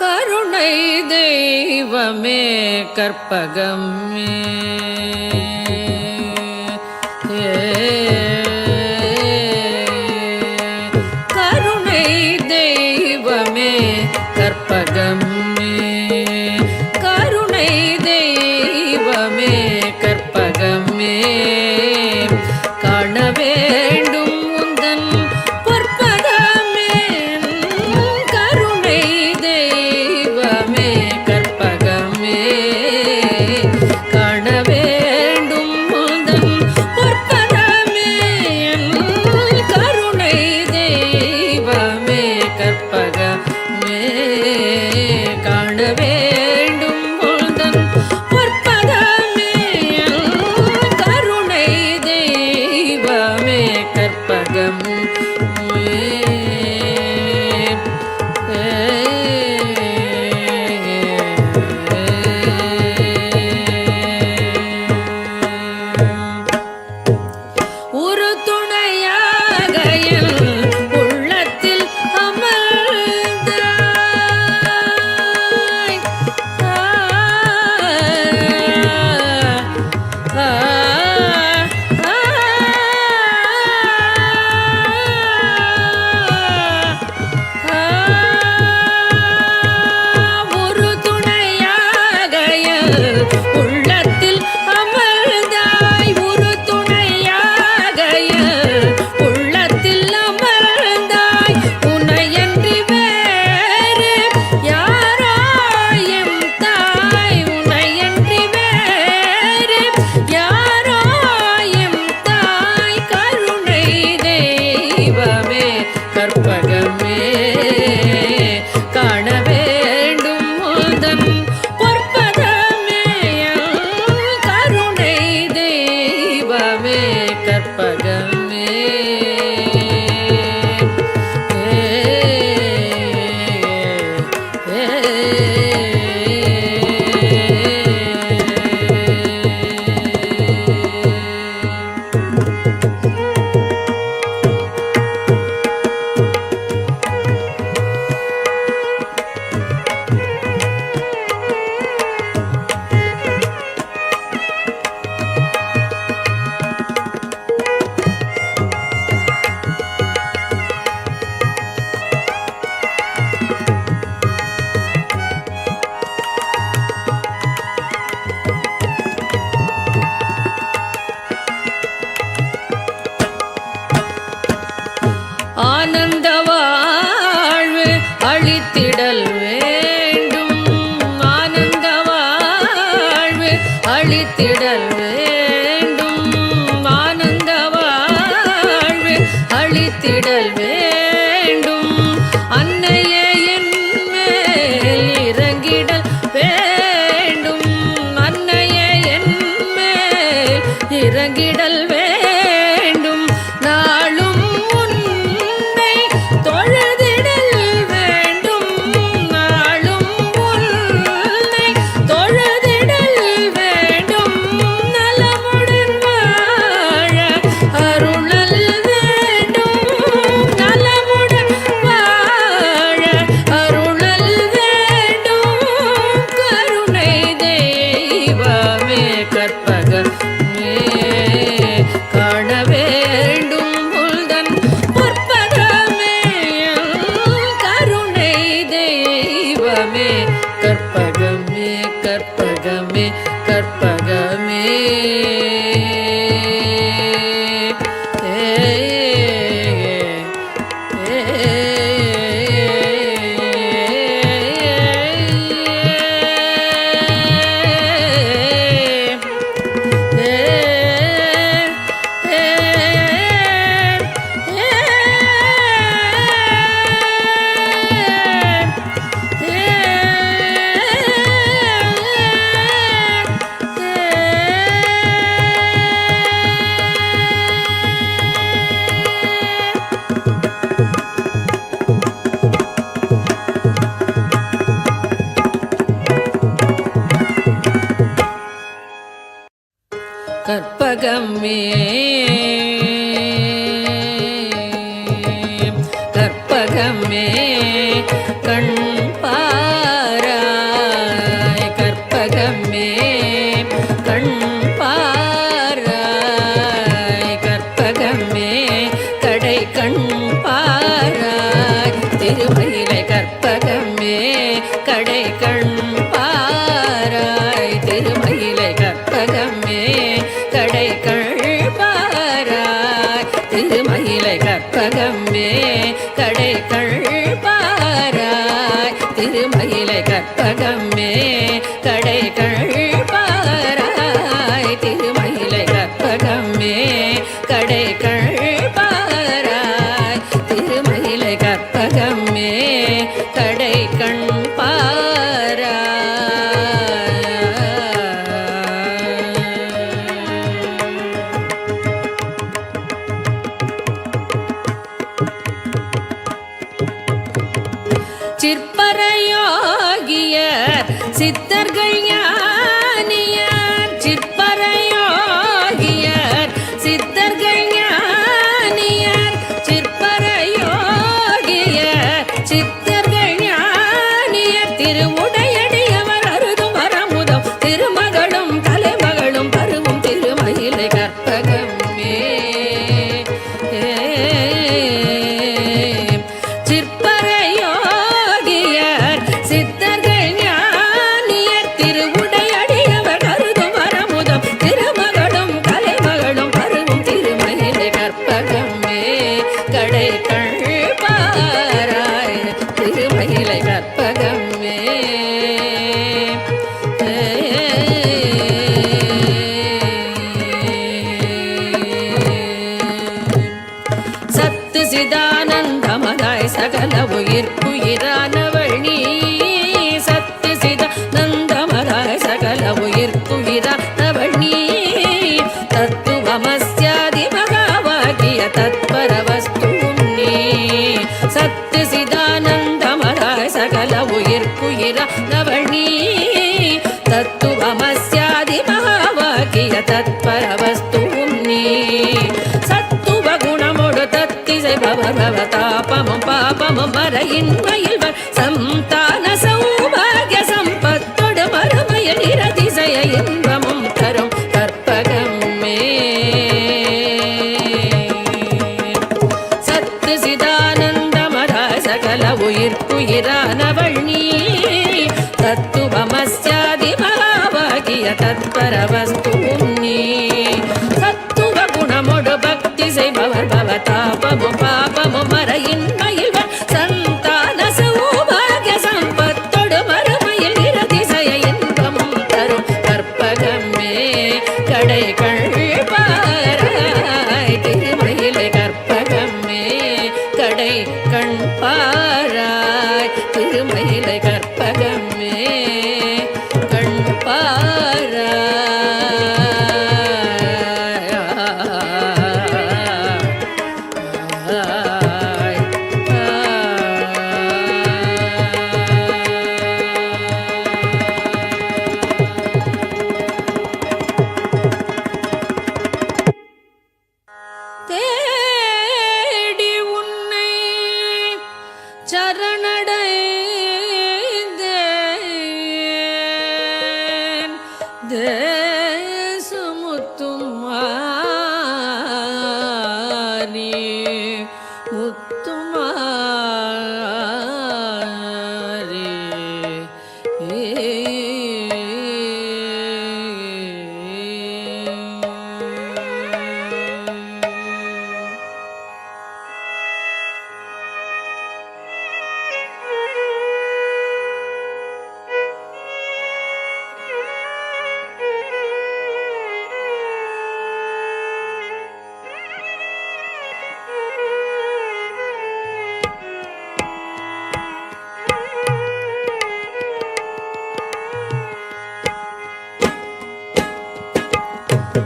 கருணை தெய்வமே கற்பகமே கருணை தெய்வமே கற்பகமே கருணை தெய்வமே கற்பகமே காண வேண்டும் உந்தன் பொற்பதமே கருணை தெய்வமே கற்பகமே காண வேண்டும் உந்தன் பொற்பதமே கருணை தெய்வமே கற்பகமே காண வேண்டும் உந்தன் பொற்பதமே கருணை தெய்வமே கற்பகம் ஒரு துணையாக என் உள்ளத்தில் அமர்ந்தாய். ஆனந்த வாழ்வு அளித்திடல் வேண்டும், ஆனந்த வாழ்வு அளித்திடல் வேண்டும், ஆனந்த வாழ்வு அளித்திடல் வேண்டும். அன்னையே என் மேல் இறங்கிடல் வேண்டும், அன்னையே என் மேல் இறங்கிடல் வேண்டும். நாளும் உன்னை தொழுதிடல் வேண்டும், நாளும் உன்னை தொழுதிடல் வேண்டும். நலமுடன் வாழ அருளல் வேண்டும், நலமுடன் வாழ அருளல் வேண்டும். கருணை தெய்வமே கற்பகமே காண வேண்டும் உள்தன் பொற்பதமே. கருணை தெய்வமே கற்பகமே கற்பகமே கற்பகமே. கற்பகமே கற்பகமே கண் பாராய், கற்பகமே கண் பாராய், கற்பகமே கடை கண் பாராய். திருமயிலை கற்பகமே கடை கண் பாராய், திருமயிலை கற்பகமே கடை கண் பாராய், திருமயிலை கற்பகமே கடை கண் பாராய், திருமயிலை கற்பகமே கடை கண் பாராய், திருமயிலை கற்பகமே கடை கண் பாராய், திருமயிலை கற்பகமே கடை கண் பாராய். சிற்பரையோகியர் சித்தர்கள் ஞானியர், சிற்பரையோகியர் சித்தர்கள் ஞானியர், சிற்பரையோகியர் சித்தர்கள் ஞானியர். திருவுடையடியவர் அருதும் வரமுதம் திருமகளும் தலைமகளும் பருவும் திருமயிலை கற்பகமே. சிற்பரையோகியர் சித்தர்கள் ஞானியர், திருவுடையடியவர் அருதும் வரமுதம் திருமகளும் கலைமகளும் பருவும் திருமயிலை கற்பகமே கடை கண் பாராய், திருமயிலை கற்பகமே. சத்து சிதானந்தமதாய் சகல உயிர்க்குயிரானவள் நீ, சத்து சிதானந்தமதாய் சகல உயிர்க்குயிரானவள் நீ. தத்துவமஸ்யாதி மகாவாகிய தத்பர வஸ்துவும் நீ, சத்து சிதானந்தமதாய் சகல உயிர்க்குயிரானவள் நீ. தத்துவமஸ்யாதி மகாவாகிய தத்பர வஸ்துவும் நீ. சத்துவ குணமோடு தத்திசை பவதாபமும் பாபமும் மறையின்மையில் சந்தான சௌபாகிய சம்பத்தோடு மறுமைய நிரதிசய இன்பமும் தரும் கற்பகமே. சத்து சிதானந்தமதாய் சகல உயிர்க்குயிரானவள் நீ. தத்துவமஸ்யாதி மகாவாகிய தத்பர வஸ்துவும் நீ. சத்துவ குணமோடு பக்தி செய்பவர் பவதாபமும் பாபமு மறையின்மையில் சந்தான சௌபாகிய சம்பத்தொடு மறுமையில் இரதிசய இன்பமும் தரும் கற்பகமே கடை கண்பாராய் திருமயிலை கற்பகமே கடை கண்பாராய் திருமயிலை கற்பகமே தேடி உன்னை சரணடைந்தேன் தேசமுத்தும் மாறி முத்துமாரி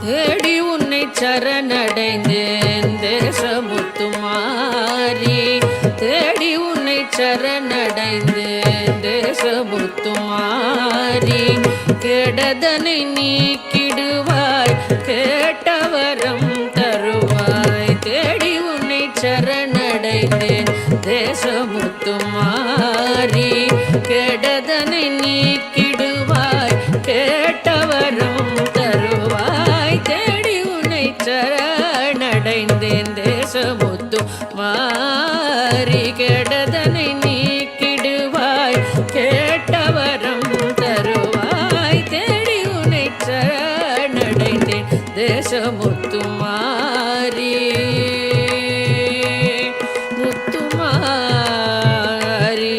தேடி உன்னை சரணடைந்தேன் தேசமுத்துமாரி தேடி உன்னை சரணடைந்தேன் தேசமுத்துமாரி கெடதனை நீக்கிடுவாய் கேட்டவரம் தருவாய் தேடி உன்னை சரணடைந்தேன் தேசமுத்துமாரி கெடதனை நீக்கிடுவாய் கேட்டவரம் தருவாய் தேடி உன்னை சரணடைந்தேன் தேசமுத்து மாறி கெடதனை நீக்கிடுவாய் கேட்டவரம் தருவாய் தேடி உன்னை சரணடைந்தேன் தேசமுத்து மாறி முத்துமாரி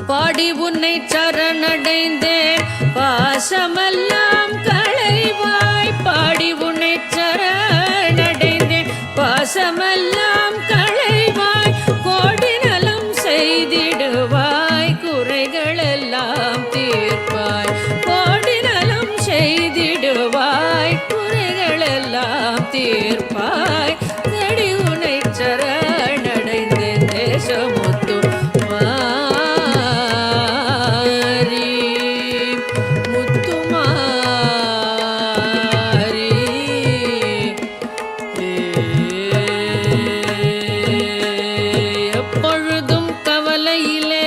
பாடி உன்னை சரணடைந்தேன் பாசமெல்லாம் களைவாய் பாடி உன்னை சரணடைந்தேன் பாசமெல்லாம் களைவாய் கோடி நலம் செய்திடுவாய் குறைகளெல்லாம் தீர்ப்பாய் கோடி நலம் செய்திடுவாய் குறைகளெல்லாம் தீர்ப்பாய் தேடி உன்னை சரணடைந்தேன் தேசமுத்து மாறி முத்துமாரி எப்பொழுதும் கவலையிலே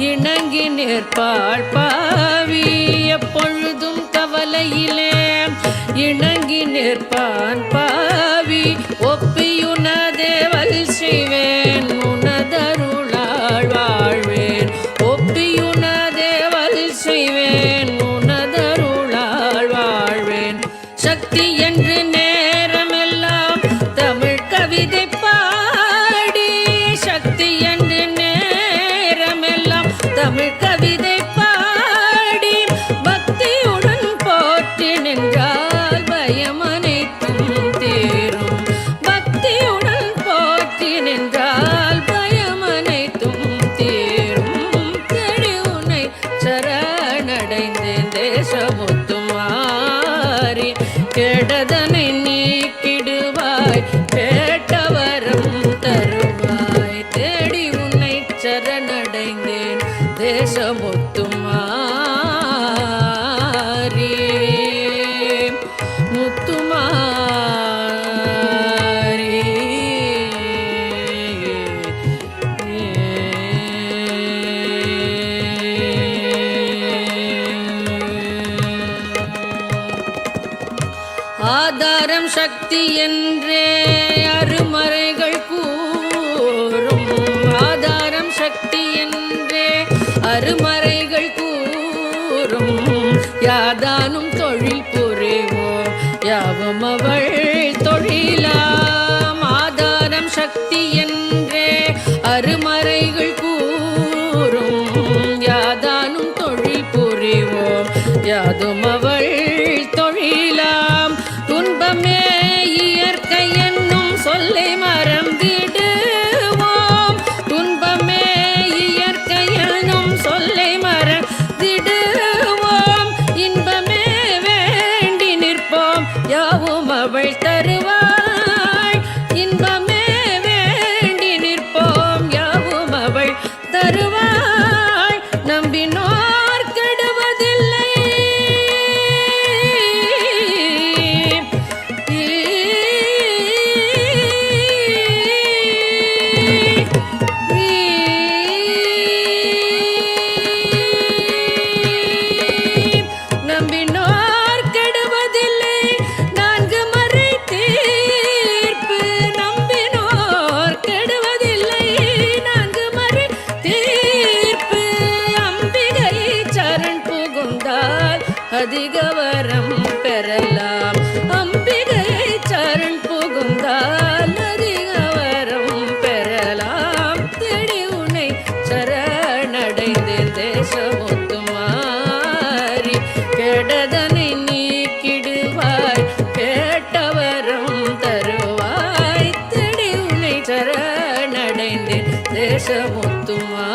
இணங்கி நிற்பாள் பாவி எப்பொழுதும் கவலையிலே இணங்கி நிற்பான் பாவி ஒப்பியுனதேவல் செய்வேன் உனதருளாள் வாழ்வேன் ஒப்பியுனதேவல் செய்வேன் உனதருளாள் வாழ்வேன் சக்தி என்று நேரமெல்லாம் தமிழ் கவிதை பாடி சக்தி என்று நேரமெல்லாம் தமிழ் கவிதை பாடி பக்தியுடன் போற்றி நின்றால் பயம் அனைத்தும் தீரும் பக்தியுடன் போற்றி நின்றால் பயம் அனைத்தும் தீரும் தேடி உன்னை சரணடைந்தேன் தேசமுத்து மாறி கெடதனை நீக்கிடுவாய் கேட்டவரம் தருவாய் தேடி உன்னை சரணடைந்தேன் தேசமுத்து மாறி முத்துமாரி ஆதாரம் சக்தி என்றே அருமறைகள் கூறும் ஆதாரம் அருமறைகள் கூறும் யாதானும் தொழில் புரிவோம் யாவும் அவள் தொழிலாம் ஆதாரம் சக்தி என்றே அருமறைகள் கூறும் யாதானும் தொழில் புரிவோம் யாதும் அவள் தொழிலாம் துன்பமே இயற்கை என்னும் சொல்லை மறந்திடுவோம் துன்பமே இயற்கை என்னும் சொல்லை மறந்திடுவோம் இன்பமே வேண்டி நிற்போம் யாவும் அவள் தருவாய் இன்பமே வேண்டி நிற்போம் யாவும் அவள் தருவாய் நம்பினோர் கெடுவதில்லை நம்பினோர் கெடுவதில்லை நான்கு மறை தீர்ப்பு நம்பினோர் கெடுவதில்லை நான்கு மறை தீர்ப்பு அம்பிகை சரண் புகுந்தால் அதிக வரம் பெறலாம் அம்பிகை சரண் புகுந்தால் அதிக வரம் பெறலாம் தேடி உன்னை சரணடைந்தேன் தேசமுத்துமாரி கெடதனை நீக்கிடுவாய் கேட்டவரம் தருவாய் தேடி உன்னை சரணடைந்தேன் தேசமுத்துமாரி